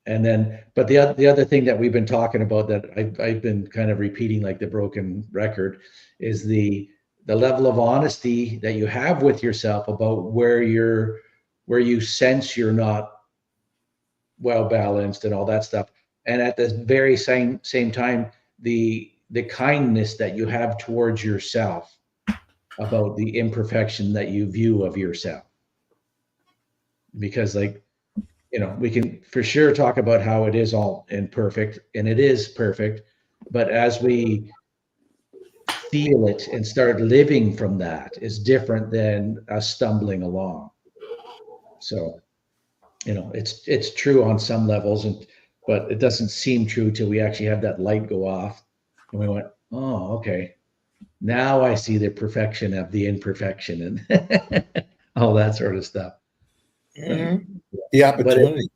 And then, but the other thing that we've been talking about that I've been kind of repeating like the broken record is the the level of honesty that you have with yourself about where you sense you're not well balanced and all that stuff. And at the very same time, the kindness that you have towards yourself about the imperfection that you view of yourself. Because like, we can for sure talk about how it is all imperfect, and it is perfect, but as we feel it and start living from that is different than us stumbling along. So, it's true on some levels, but it doesn't seem true till we actually have that light go off and we went, oh, okay. Now I see the perfection of the imperfection and all that sort of stuff. The opportunity.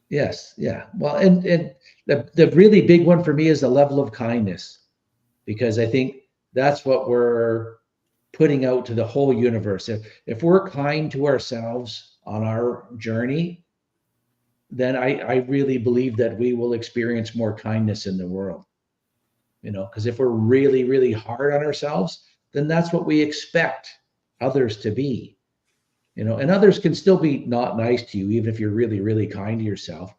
Yes. Yeah. Well, and the really big one for me is the level of kindness, because I think that's what we're putting out to the whole universe. If we're kind to ourselves on our journey, then I really believe that we will experience more kindness in the world. Because if we're really, really hard on ourselves, then that's what we expect others to be. And others can still be not nice to you, even if you're really, really kind to yourself.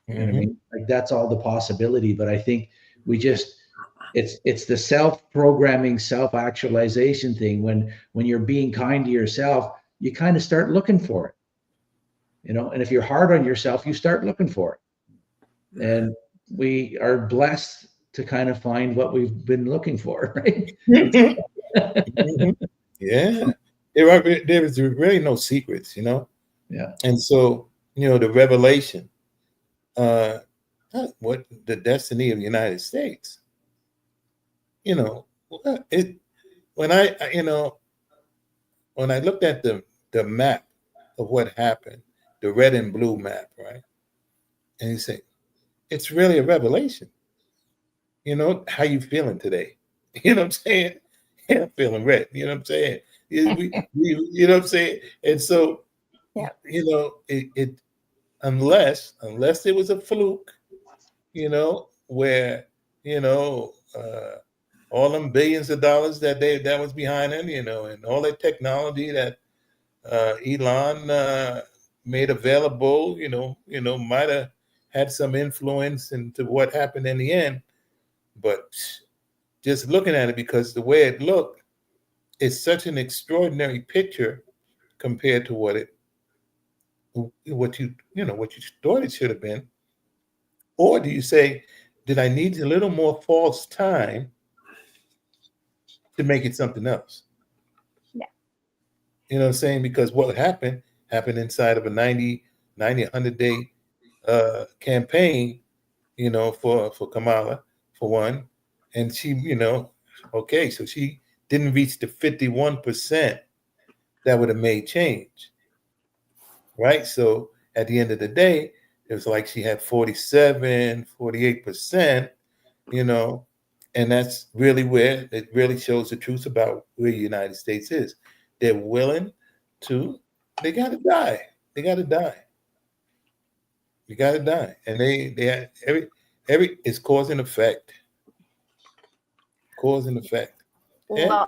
You know what I mean? Like, that's all the possibility. But I think it's the self-programming, self-actualization thing. When you're being kind to yourself, you kind of start looking for it. And if you're hard on yourself, you start looking for it. And we are blessed to kind of find what we've been looking for, right? Yeah. There is really no secrets, Yeah. And so, the revelation, what the destiny of the United States, when I looked at the map of what happened, the red and blue map, right? And you say, it's really a revelation. How you feeling today? You know what I'm saying? Yeah, I'm feeling red. You know what I'm saying? You know what I'm saying? And so, Yeah. it unless it was a fluke, where, all them billions of dollars that was behind it, and all that technology that Elon made available, might have had some influence into what happened in the end. But just looking at it, because the way it looked, it's such an extraordinary picture compared to what you thought it should have been. Or do you say, did I need a little more false time to make it something else? Yeah. You know what I'm saying? Because what happened inside of a 90, 100-day campaign, for Kamala, for one. And she, okay, so she didn't reach the 51% that would have made change, right? So at the end of the day, it was like she had 47, 48%, and that's really where it really shows the truth about where the United States is. They're willing to, they got to die. They got to die. You got to die. And they every it's cause and effect. Cause and effect. Well,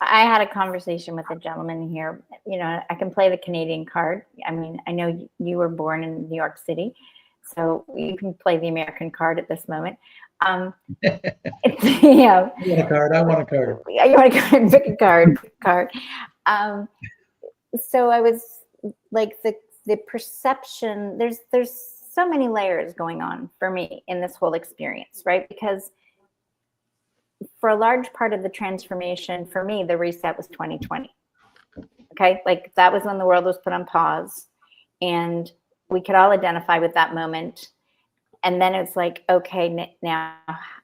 I had a conversation with a gentleman here. I can play the Canadian card. I mean, I know you were born in New York City, so you can play the American card at this moment. You want a card? I want a card. You want to pick a card? So I was like, the perception. There's so many layers going on for me in this whole experience, right? Because for a large part of the transformation, for me, the reset was 2020. Okay, like that was when the world was put on pause, and we could all identify with that moment. And then it's like, okay, now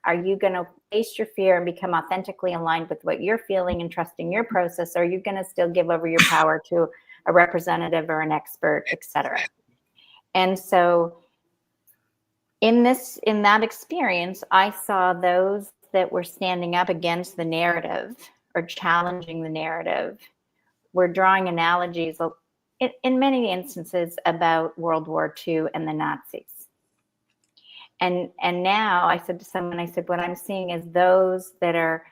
are you going to face your fear and become authentically aligned with what you're feeling and trusting your process? Or are you going to still give over your power to a representative or an expert, et cetera? And so in that experience, I saw those that were standing up against the narrative or challenging the narrative were drawing analogies in many instances about World War II and the Nazis. And now I said to someone, what I'm seeing is those that are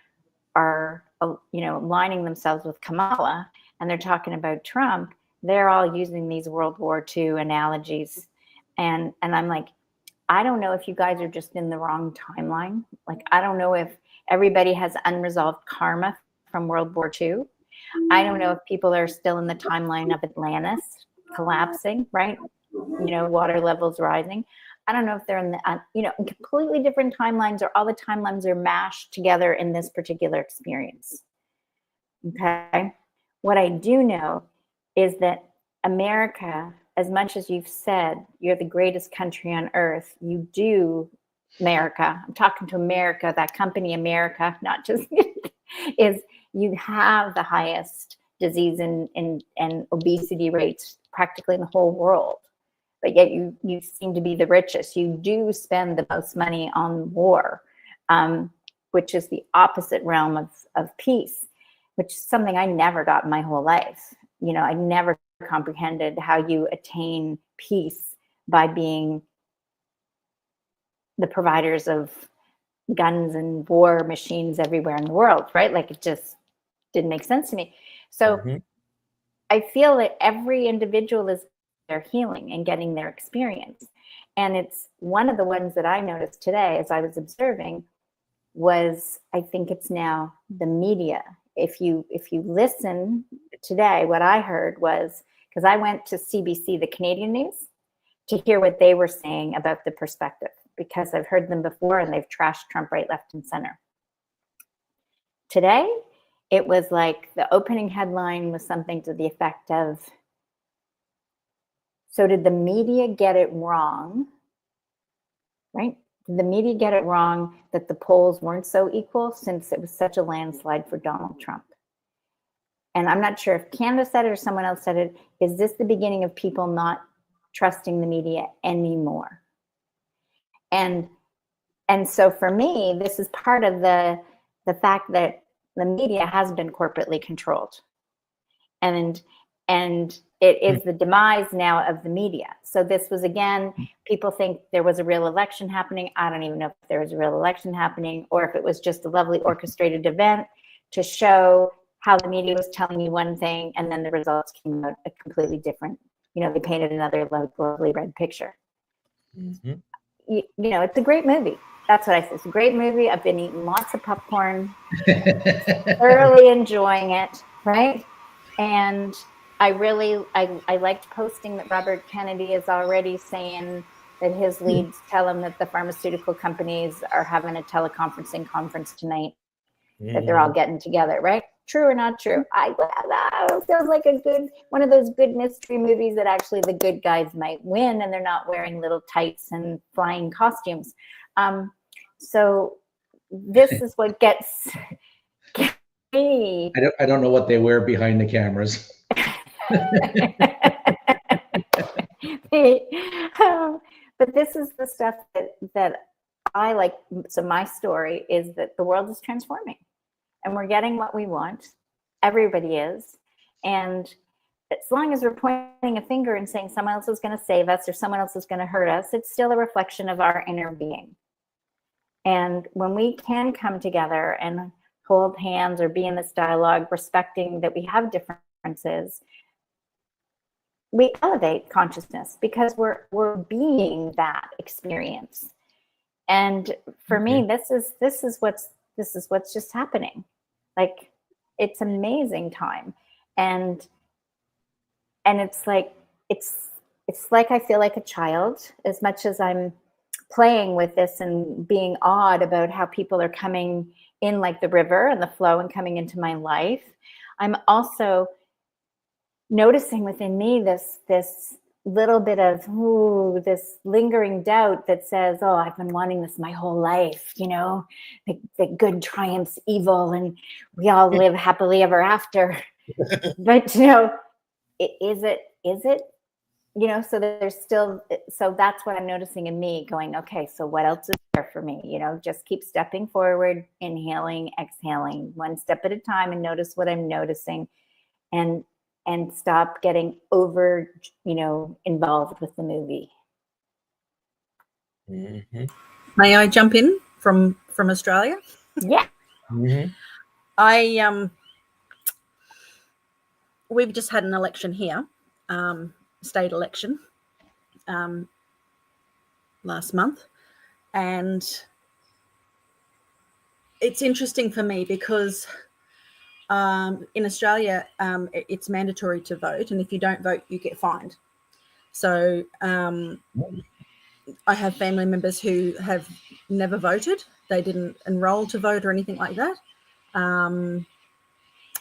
aligning themselves with Kamala, and they're talking about Trump, they're all using these World War II analogies. And I'm like, I don't know if you guys are just in the wrong timeline. Like, I don't know if everybody has unresolved karma from World War II. I don't know if people are still in the timeline of Atlantis collapsing, right? Water levels rising. I don't know if they're in the, in completely different timelines, or all the timelines are mashed together in this particular experience. Okay. What I do know is that America, as much as you've said you're the greatest country on earth, you do, America, I'm talking to America, that company America, not just, is you have the highest disease and obesity rates practically in the whole world. But yet you seem to be the richest. You do spend the most money on war, which is the opposite realm of peace, which is something I never got in my whole life. I never comprehended how you attain peace by being the providers of guns and war machines everywhere in the world, right? Like, it just didn't make sense to me. So I feel that every individual is their healing and getting their experience. And it's one of the ones that I noticed today as I was observing was, I think it's now the media. If you listen today, what I heard was, because I went to CBC, the Canadian news, to hear what they were saying about the perspective, because I've heard them before and they've trashed Trump right, left, and center. Today, it was like the opening headline was something to the effect of, so did the media get it wrong, right? Did the media get it wrong that the polls weren't so equal since it was such a landslide for Donald Trump? And I'm not sure if Canada said it or someone else said it. Is this the beginning of people not trusting the media anymore? And so for me, this is part of the fact that the media has been corporately controlled. And it is the demise now of the media. So this was, again, people think there was a real election happening. I don't even know if there was a real election happening, or if it was just a lovely orchestrated event to show how the media was telling you one thing and then the results came out a completely different, they painted another lovely red picture. It's a great movie. That's what I say. It's a great movie. I've been eating lots of popcorn, thoroughly enjoying it, right? And I liked posting that Robert Kennedy is already saying that his leads tell him that the pharmaceutical companies are having a teleconferencing conference tonight, that they're all getting together, right? True or not true? That feels like one of those good mystery movies that actually the good guys might win and they're not wearing little tights and flying costumes. So this is what gets me. I don't know what they wear behind the cameras. But this is the stuff that I like. So my story is that the world is transforming and we're getting what we want. Everybody is. And as long as we're pointing a finger and saying someone else is going to save us or someone else is going to hurt us, it's still a reflection of our inner being. And when we can come together and hold hands or be in this dialogue, respecting that we have differences, we elevate consciousness because we're being that experience. And for me, this is what's just happening. Like, it's amazing time. And it's like I feel like a child, as much as I'm playing with this and being awed about how people are coming in like the river and the flow and coming into my life. I'm also noticing within me this little bit of this lingering doubt that says, oh, I've been wanting this my whole life, that good triumphs evil and we all live happily ever after. But is it? So there's still, so that's what I'm noticing in me, going, okay, so what else is there for me? Just keep stepping forward, inhaling, exhaling, one step at a time, and notice what I'm noticing, and stop getting over, involved with the movie. May I jump in from Australia? Yeah. We've just had an election here, state election, last month, and it's interesting for me because in Australia, it's mandatory to vote, and if you don't vote, you get fined. So I have family members who have never voted. They didn't enroll to vote or anything like that.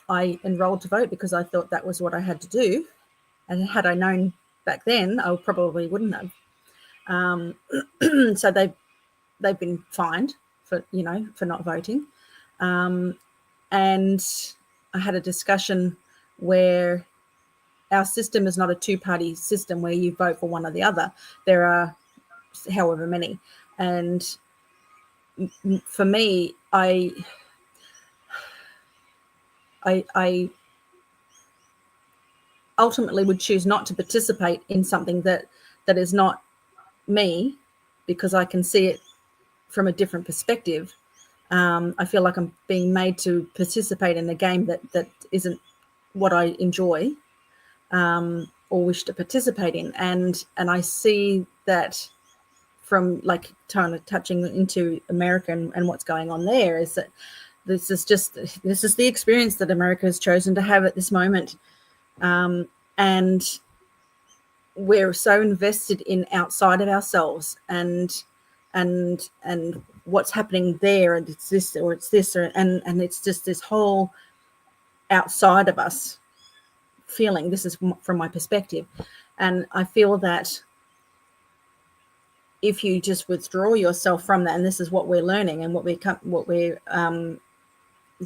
I enrolled to vote because I thought that was what I had to do. And had I known back then, I probably wouldn't have. So they've been fined for not voting. And I had a discussion where our system is not a two-party system where you vote for one or the other. There are however many. And for me, I ultimately would choose not to participate in something that is not me, because I can see it from a different perspective. I feel like I'm being made to participate in a game that isn't what I enjoy or wish to participate in. And I see that from like touching into America and what's going on there, is that this is the experience that America has chosen to have at this moment. And we're so invested in outside of ourselves and what's happening there, and it's this or it's this, and it's just this whole outside of us feeling. This is from my perspective, and I feel that if you just withdraw yourself from that, and this is what we're learning and what we're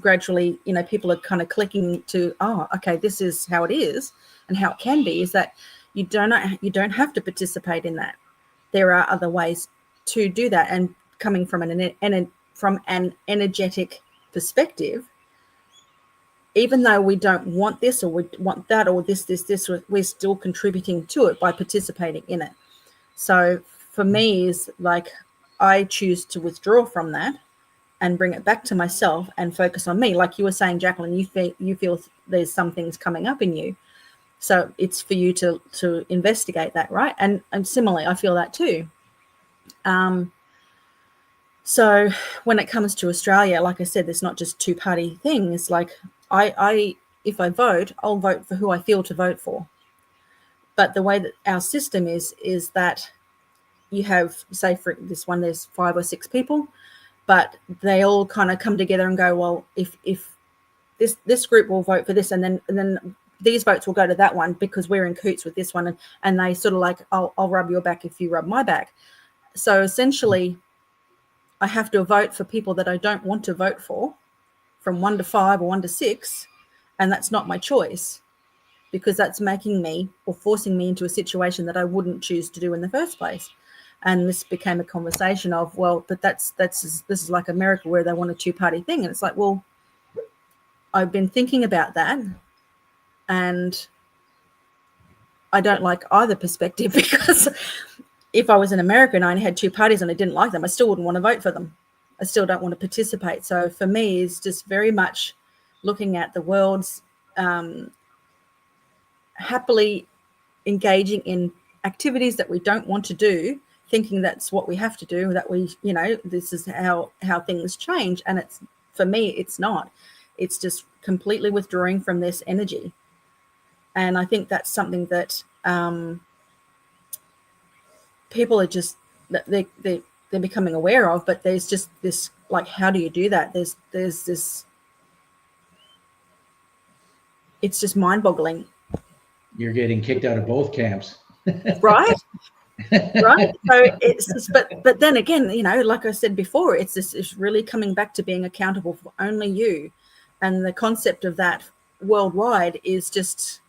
gradually, people are kind of clicking to, oh, okay, this is how it is and how it can be, is that you don't have to participate in that. There are other ways to do that. And coming from an energetic perspective, even though we don't want this or we want that or this, we're still contributing to it by participating in it. So for me, is like, I choose to withdraw from that and bring it back to myself and focus on me. Like you were saying, Jacqueline, you feel there's some things coming up in you. So it's for you to investigate that, right? And similarly, I feel that too. So when it comes to Australia, like I said, it's not just two-party thing. It's like if I vote, I'll vote for who I feel to vote for. But the way that our system is that you have, say for this one, there's 5 or 6 people, but they all kind of come together and go, well, if this group will vote for this, and then these votes will go to that one because we're in cahoots with this one, and they sort of like, I'll rub your back if you rub my back. So essentially, I have to vote for people that I don't want to vote for, from 1 to 5 or 1 to 6, and that's not my choice, because that's making me or forcing me into a situation that I wouldn't choose to do in the first place. And this became a conversation of, well, but this is like America where they want a two-party thing. And it's like, well, I've been thinking about that, and I don't like either perspective, because if I was in America and I only had 2 parties and I didn't like them, I still wouldn't want to vote for them. I still don't want to participate. So for me, it's just very much looking at the world's happily engaging in activities that we don't want to do, thinking that's what we have to do, that we, this is how things change. And it's, for me, it's not. It's just completely withdrawing from this energy. And I think that's something that people are just, they're becoming aware of, but there's just this, like, how do you do that? There's this, it's just mind-boggling. You're getting kicked out of both camps. Right. Right. So it's just, but then again, like I said before, it's really coming back to being accountable for only you. And the concept of that worldwide is just,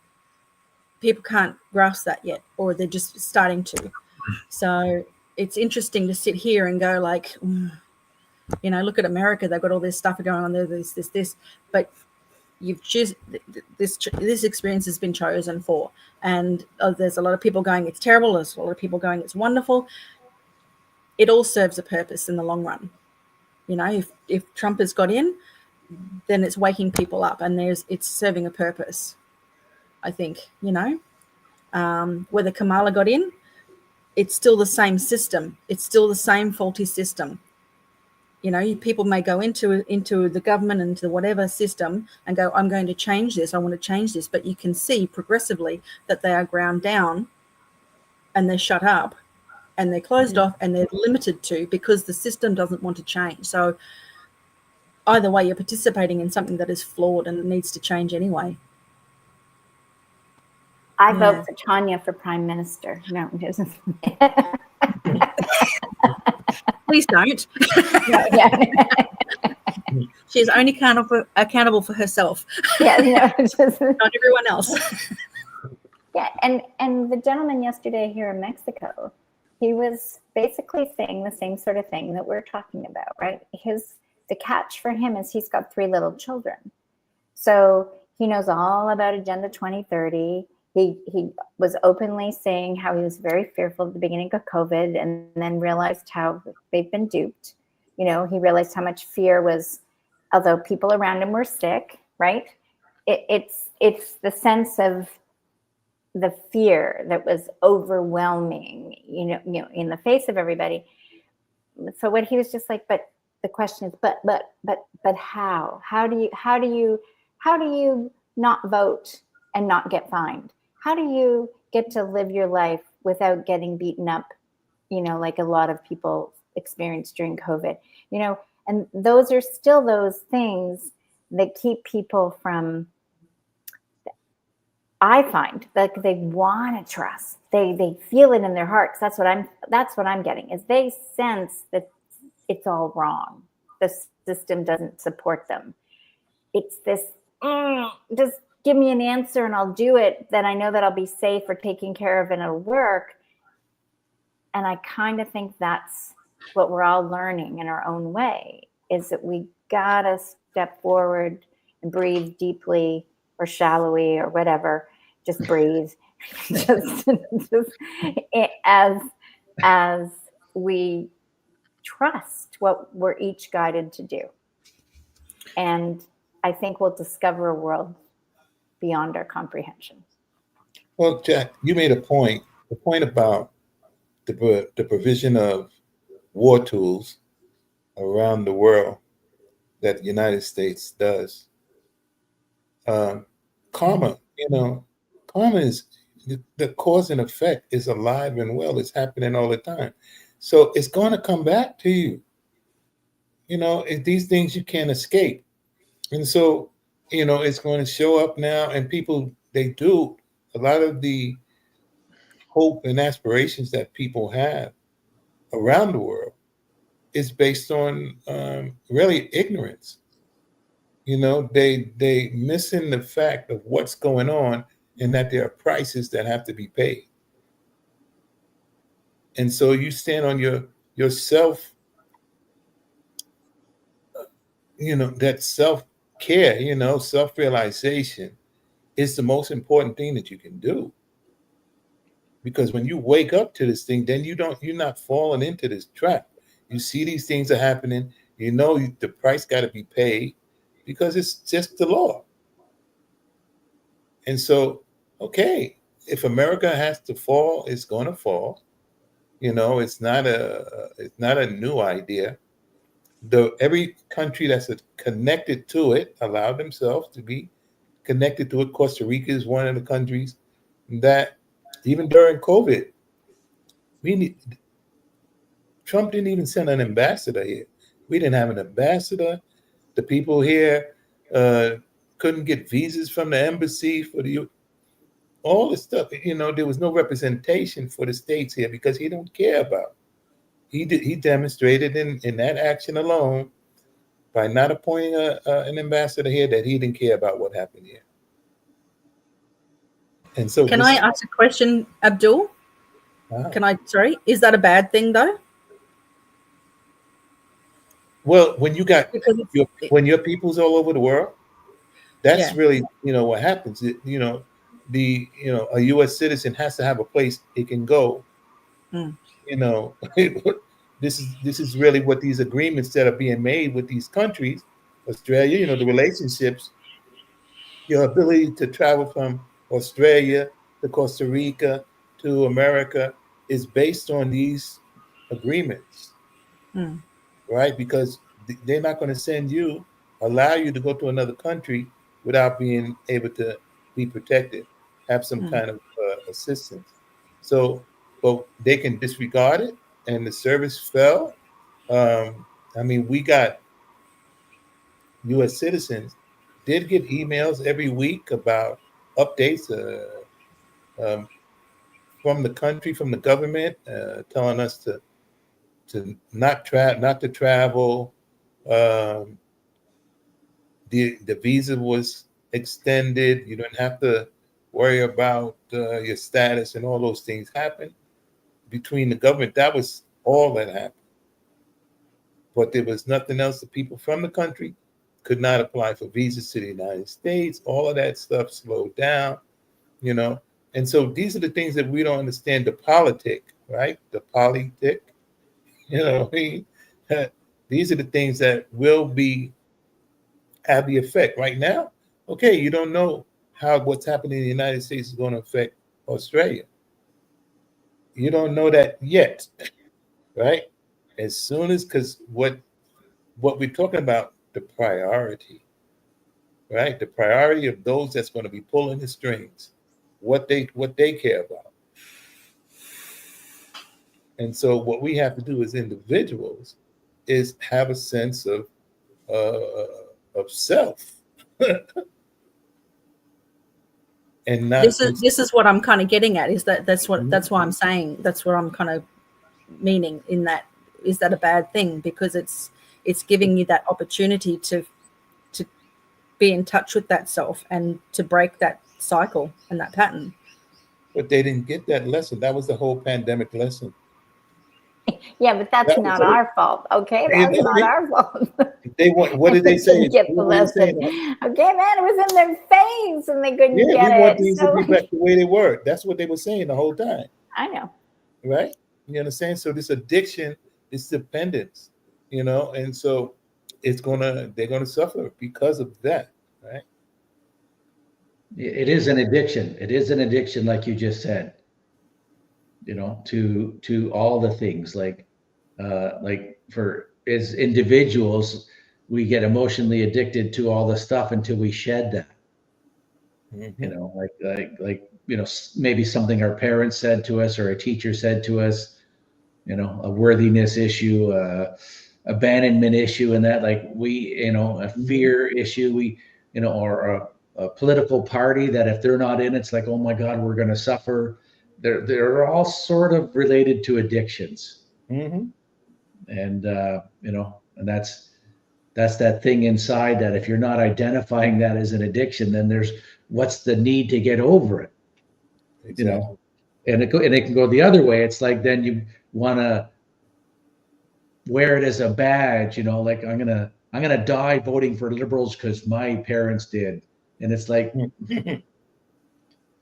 people can't grasp that yet, or they're just starting to. So it's interesting to sit here and go like, look at America. They've got all this stuff going on there, this, but you've chosen this experience has been chosen for. And there's a lot of people going, it's terrible. There's a lot of people going, it's wonderful. It all serves a purpose in the long run. If Trump has got in, then it's waking people up, and it's serving a purpose. I think, whether Kamala got in, it's still the same system. It's still the same faulty system. People may go into the government, into whatever system, and go, I'm going to change this. I want to change this. But you can see progressively that they are ground down, and they're shut up, and they're closed off, and they're limited to, because the system doesn't want to change. So either way, you're participating in something that is flawed and needs to change anyway. I vote for Tanya for Prime Minister. No, it isn't. Please don't. She's only accountable for herself. Yeah, no, just, not everyone else. Yeah, and the gentleman yesterday here in Mexico, he was basically saying the same sort of thing that we're talking about, right? The catch for him is he's got 3 little children. So he knows all about Agenda 2030. He was openly saying how he was very fearful at the beginning of COVID, and then realized how they've been duped. He realized how much fear was, although people around him were sick, right? It's the sense of the fear that was overwhelming, in the face of everybody. So what he was just like, but the question is, but how? How do you not vote and not get fined? How do you get to live your life without getting beaten up, like a lot of people experienced during COVID, and those are still those things that keep people from, I find that they want to trust. They feel it in their hearts. That's what I'm getting, is they sense that it's all wrong. The system doesn't support them. It's this, just give me an answer and I'll do it. Then I know that I'll be safe or taken care of and it'll work. And I kind of think that's what we're all learning in our own way, is that we gotta step forward and breathe deeply or shallowly or whatever. Just breathe. just as we trust what we're each guided to do. And I think we'll discover a world beyond our comprehension. Well, Jack, you made a point about the provision of war tools around the world that the United States does. Karma is the cause and effect is alive and well. It's happening all the time. So it's going to come back to you. These things you can't escape. And so, it's going to show up now, and people, they do a lot of the hope and aspirations that people have around the world is based on really ignorance. They missing the fact of what's going on, and that there are prices that have to be paid. And so you stand on your self, that self-care, self-realization is the most important thing that you can do. Because when you wake up to this thing, then you're not falling into this trap. You see these things are happening, the price got to be paid, because it's just the law. And so, okay, if America has to fall, it's going to fall. It's not a new idea. Every country that's connected to it allowed themselves to be connected to it. Costa Rica is one of the countries that, even during COVID, Trump didn't even send an ambassador here. We didn't have an ambassador. The people here couldn't get visas from the embassy for all this stuff. There was no representation for the states here because he don't care about. He demonstrated in that action alone, by not appointing an ambassador here, that he didn't care about what happened here. And so, can I ask a question, Abdul? Sorry, is that a bad thing though? Well, when you got when your people's all over the world, that's really what happens. A U.S. citizen has to have a place it can go. This is really what these agreements that are being made with these countries Australia, you know, the relationships, your ability to travel from Australia to Costa Rica to America is based on these agreements, Mm. right? Because they're not going to allow you to go to another country without being able to be protected, have some Mm. kind of assistance. So, but they can disregard it, and the service fell. I mean, we got U.S. citizens did get emails every week about updates um, from the country, from the government, telling us to not to travel. Um, the visa was extended. You don't have to worry about your status, and all those things happened between the government. That was all that happened. But there was nothing else. The people from the country could not apply for visas to the United States. All of that stuff slowed down, you know. And so these are the things that we don't understand, the politic, right? The politic, you know what I mean? These are the things that will have the effect right now. Okay, you don't know how what's happening in the United States is going to affect Australia. You don't know that yet, right? As soon as, because what we're talking about, the priority, right? The priority of those that's going to be pulling the strings, what they care about. And so what we have to do as individuals is have a sense of self. And not This is what I'm kind of getting at, is that's why I'm saying, that's what I'm kind of meaning in that. Is that a bad thing? Because it's giving you that opportunity to be in touch with that self and to break that cycle and that pattern. But they didn't get that lesson. That was the whole pandemic lesson. Yeah, but that's That was not it. our fault. Okay, that's not our fault. They want. What did they say? Get the lesson. Okay, man, it was in their face and they couldn't Yeah, get we want it. things to be back the way they were. That's what they were saying the whole time. I know. Right? You understand? So this addiction, this dependence, you know, and so they're gonna suffer because of that, right? It is an addiction. It is an addiction, like you just said, you know, to all the things like for as individuals, we get emotionally addicted to all the stuff until we shed that. Mm-hmm. You know, you know, maybe something our parents said to us or a teacher said to us, you know, a worthiness issue, abandonment issue, and that, like, you know, a fear issue, you know, or a political party that if they're not in, it's like, oh my God, we're going to suffer. They're all sort of related to addictions. Mm-hmm. And you know, and that's that thing inside that if you're not identifying that as an addiction, then what's the need to get over it? Exactly. You know, and it can go the other way. It's like then you want to wear it as a badge, you know, like I'm gonna die voting for liberals because my parents did. And it's like,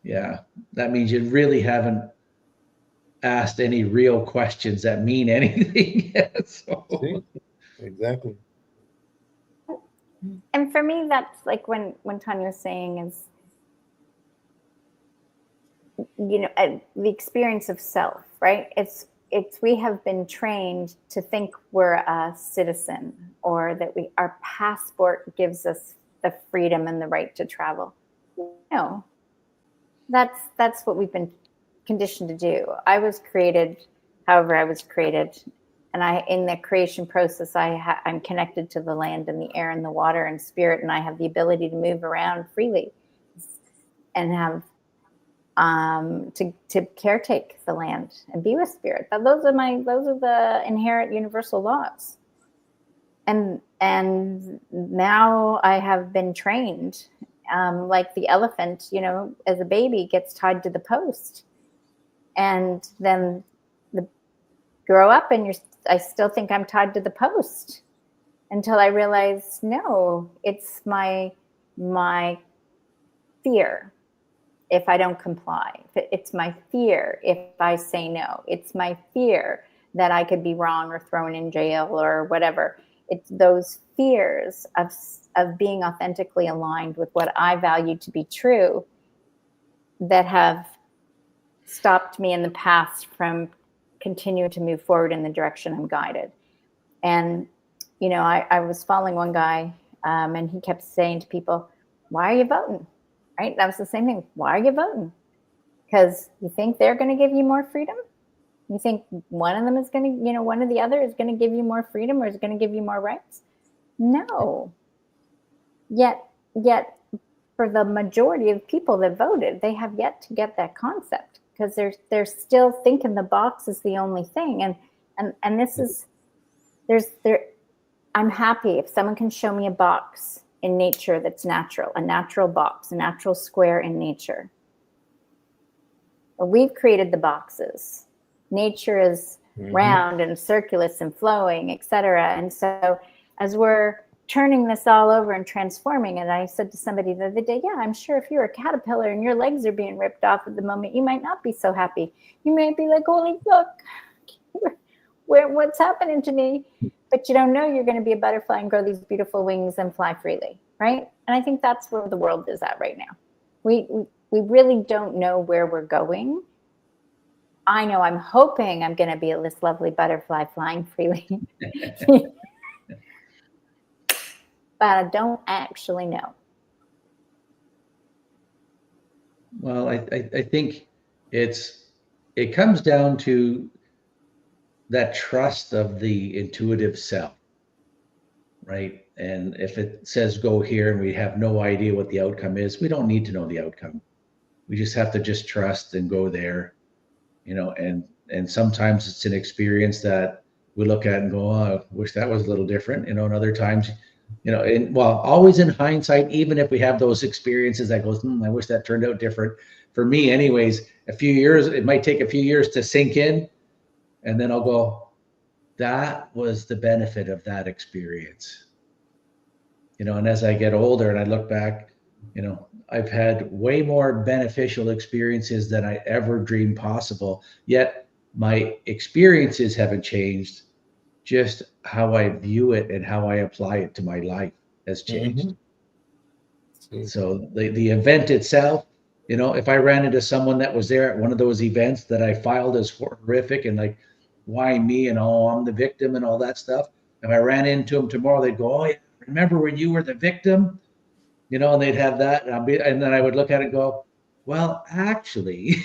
yeah, that means you really haven't asked any real questions that mean anything yet. So. See? Exactly. And for me, that's like when Tanya was saying is, you know, the experience of self, right? It's we have been trained to think we're a citizen, or that our passport gives us the freedom and the right to travel. No, that's what we've been conditioned to do. I was created, however I was created, and in the creation process, I'm connected to the land and the air and the water and spirit, and I have the ability to move around freely and have to caretake the land and be with spirit. Those are the inherent universal laws. And now I have been trained, like the elephant, you know, as a baby gets tied to the post, and then grow up and I still think I'm tied to the post until I realize, no, it's my fear if I don't comply. It's my fear if I say no. It's my fear that I could be wrong or thrown in jail or whatever. It's those fears of being authentically aligned with what I value to be true that have stopped me in the past from continuing to move forward in the direction I'm guided. And, you know, I was following one guy and he kept saying to people, why are you voting? Right? That was the same thing. Why are you voting? Because you think they're going to give you more freedom? You think one of them is going to, you know, one or the other is going to give you more freedom or is going to give you more rights? No. Yet for the majority of people that voted, they have yet to get that concept because they're still thinking the box is the only thing. And this is, I'm happy if someone can show me a box in nature that's natural, a natural box, a natural square in nature. But we've created the boxes. Nature is round and circulus and flowing, etc. And so as we're turning this all over and transforming it, I said to somebody the other day, yeah, I'm sure if you're a caterpillar and your legs are being ripped off at the moment, you might not be so happy. You might be like, holy look, what's happening to me? But you don't know you're going to be a butterfly and grow these beautiful wings and fly freely, right? And I think that's where the world is at right now. We really don't know where we're going. I know I'm hoping I'm going to be this lovely butterfly flying freely. But I don't actually know. Well, I think it comes down to that trust of the intuitive self, right? And if it says go here and we have no idea what the outcome is, we don't need to know the outcome. We just have to just trust and go there, you know, and sometimes it's an experience that we look at and go, oh, I wish that was a little different, you know, and other times, you know, and well, always in hindsight, even if we have those experiences that goes, I wish that turned out different. For me anyways, it might take a few years to sink in, and then I'll go, that was the benefit of that experience. You know, and as I get older and I look back, you know, I've had way more beneficial experiences than I ever dreamed possible. Yet my experiences haven't changed. Just how I view it and how I apply it to my life has changed. So the event itself, you know, if I ran into someone that was there at one of those events that I filed as horrific and like, why me? And oh, I'm the victim and all that stuff. If I ran into them tomorrow, they'd go, oh, yeah, remember when you were the victim? You know, and they'd have that. And then I would look at it and go, well, actually,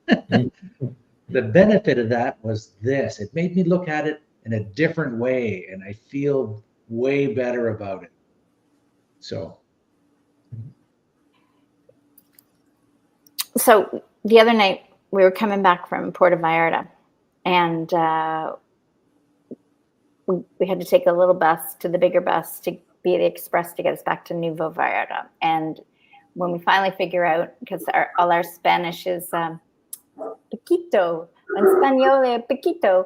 the benefit of that was this. It made me look at it in a different way, and I feel way better about it. So the other night we were coming back from Puerto Vallarta, and we had to take a little bus to the bigger bus to be the express to get us back to Nuevo Vallarta. And when we finally figure out, because all our Spanish is poquito, en español poquito,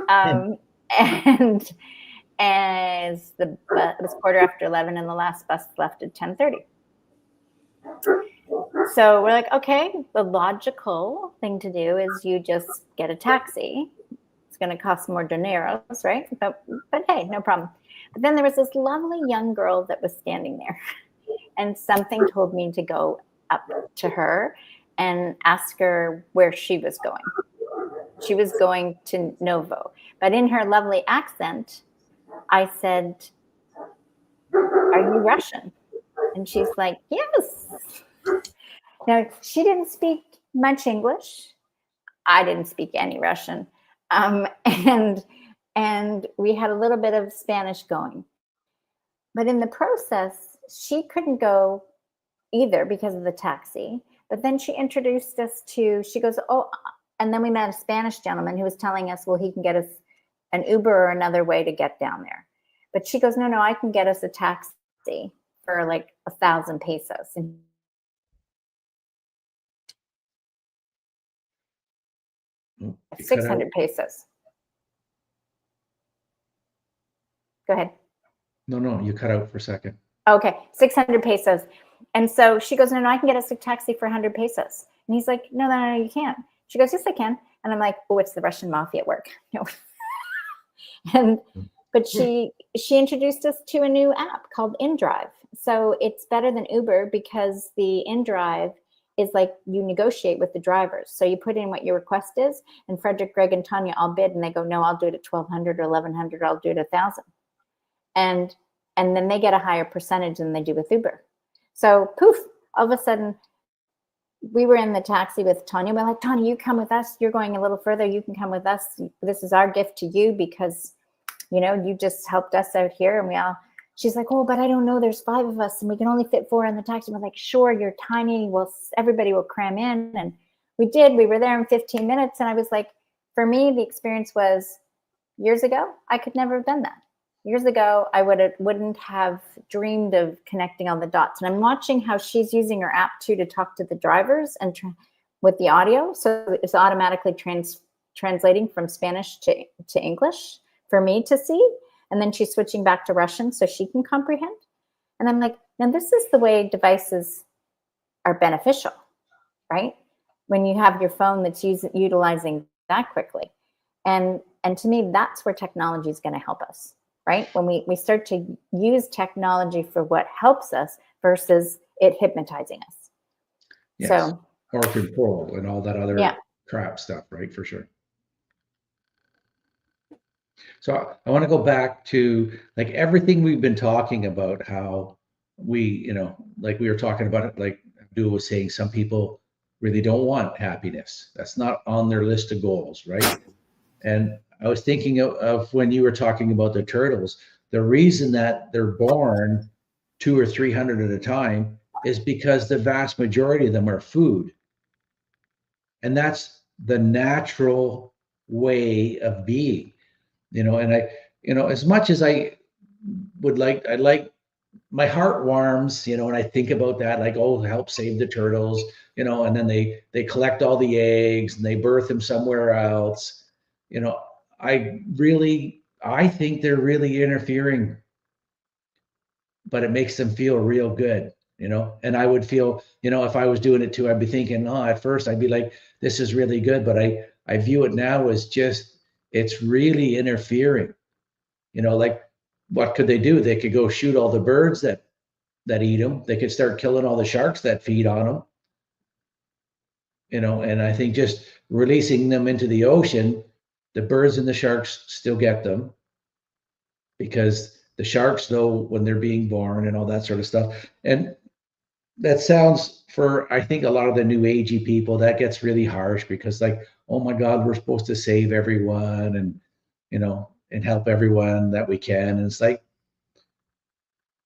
and as it was 11:15 and the last bus left at 10:30. So we're like, okay, the logical thing to do is you just get a taxi. It's going to cost more dineros, right? But hey, no problem. But then there was this lovely young girl that was standing there, and something told me to go up to her and ask her where she was going. She was going to Novo, but in her lovely accent, I said, "Are you Russian?" And she's like, "Yes." Now, she didn't speak much English. I didn't speak any Russian. And we had a little bit of Spanish going. But in the process, she couldn't go either because of the taxi. But then she introduced us to, she goes, oh, and then we met a Spanish gentleman who was telling us, well, he can get us an Uber or another way to get down there. But she goes, no, I can get us a taxi for like 1,000 pesos. And 600 pesos. Go ahead. No, you cut out for a second. Okay, 600 pesos. And so she goes, no, I can get us a taxi for 100 pesos. And he's like, no, you can't. She goes, yes, I can. And I'm like, oh, it's the Russian mafia at work. No. But she introduced us to a new app called InDrive. So it's better than Uber because the InDrive is like you negotiate with the drivers. So you put in what your request is, and Frederick, Greg, and Tanya all bid, and they go, no, I'll do it at 1,200 or 1,100. I'll do it at 1,000. And then they get a higher percentage than they do with Uber. So poof, all of a sudden, we were in the taxi with Tanya. We're like, Tanya, you come with us. You're going a little further. You can come with us. This is our gift to you because, you just helped us out here. And she's like, oh, but I don't know. There's 5 of us and we can only fit 4 in the taxi. We're like, sure, you're tiny. Well, everybody will cram in. And we did. We were there in 15 minutes. And I was like, for me, the experience was years ago, I could never have done that. Years ago, I wouldn't have dreamed of connecting all the dots. And I'm watching how she's using her app too to talk to the drivers and with the audio. So it's automatically translating from Spanish to English for me to see. And then she's switching back to Russian so she can comprehend. And I'm like, now this is the way devices are beneficial, right? When you have your phone that's utilizing that quickly. And to me, that's where technology is going to help us. Right? When we start to use technology for what helps us versus it hypnotizing us. Yes. So, or control and all that other crap stuff, right? For sure. So I want to go back to like everything we've been talking about, how we, like we were talking about it, like Abdul was saying, some people really don't want happiness. That's not on their list of goals, right? And I was thinking of when you were talking about the turtles, the reason that they're born 200 or 300 at a time is because the vast majority of them are food. And that's the natural way of being, and I, as much as I like my heart warms, when I think about that, like, oh, help save the turtles, and then they collect all the eggs and they birth them somewhere else, I think they're really interfering, but it makes them feel real good, and I would feel, if I was doing it too, I'd be thinking, at first I'd be like, this is really good. But I view it now as just, it's really interfering, like what could they do? They could go shoot all the birds that eat them. They could start killing all the sharks that feed on them, and I think just releasing them into the ocean, the birds and the sharks still get them because the sharks know when they're being born and all that sort of stuff. And that sounds, for I think a lot of the new agey people, that gets really harsh because like, oh my God, we're supposed to save everyone and, and help everyone that we can. And it's like,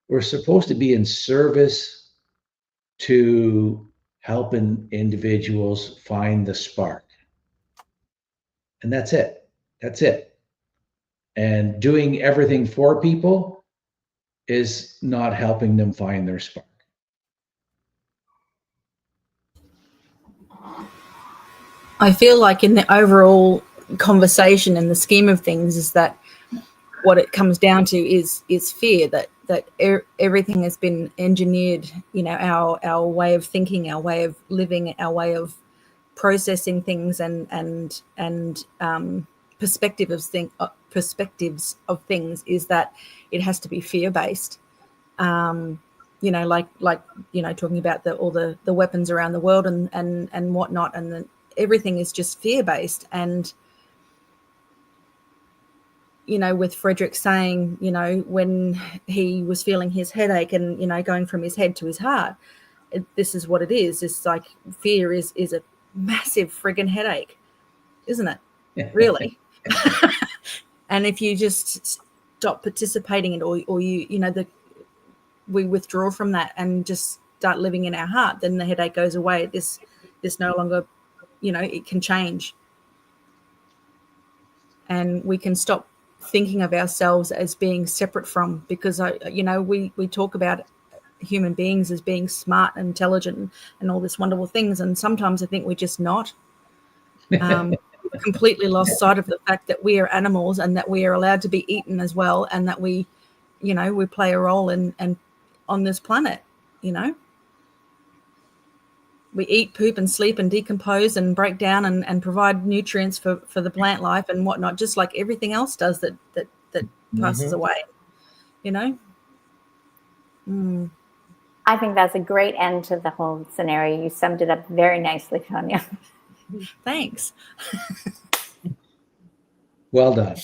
we're supposed to be in service to helping individuals find the spark. And that's it. That's it. And doing everything for people is not helping them find their spark. I feel like in the overall conversation and the scheme of things is that what it comes down to is fear that everything has been engineered, our way of thinking, our way of living, our way of processing things and perspectives of things is that it has to be fear-based. Talking about all the weapons around the world and whatnot, and everything is just fear-based. And with Frederick saying, when he was feeling his headache and going from his head to his heart, this is what it is. It's like fear is a massive friggin' headache, isn't it? Really. And if you just stop participating in it, or we withdraw from that and just start living in our heart, then the headache goes away. This no longer, it can change, and we can stop thinking of ourselves as being separate from, because we talk about human beings as being smart and intelligent and all this wonderful things, and sometimes I think we're just not. Completely lost sight of the fact that we are animals and that we are allowed to be eaten as well, and that we play a role in on this planet. We eat, poop, and sleep and decompose and break down and provide nutrients for the plant life and whatnot, just like everything else does that that passes Mhm. away, you know. I think that's a great end to the whole scenario. You summed it up very nicely, Tanya. Thanks. Well done.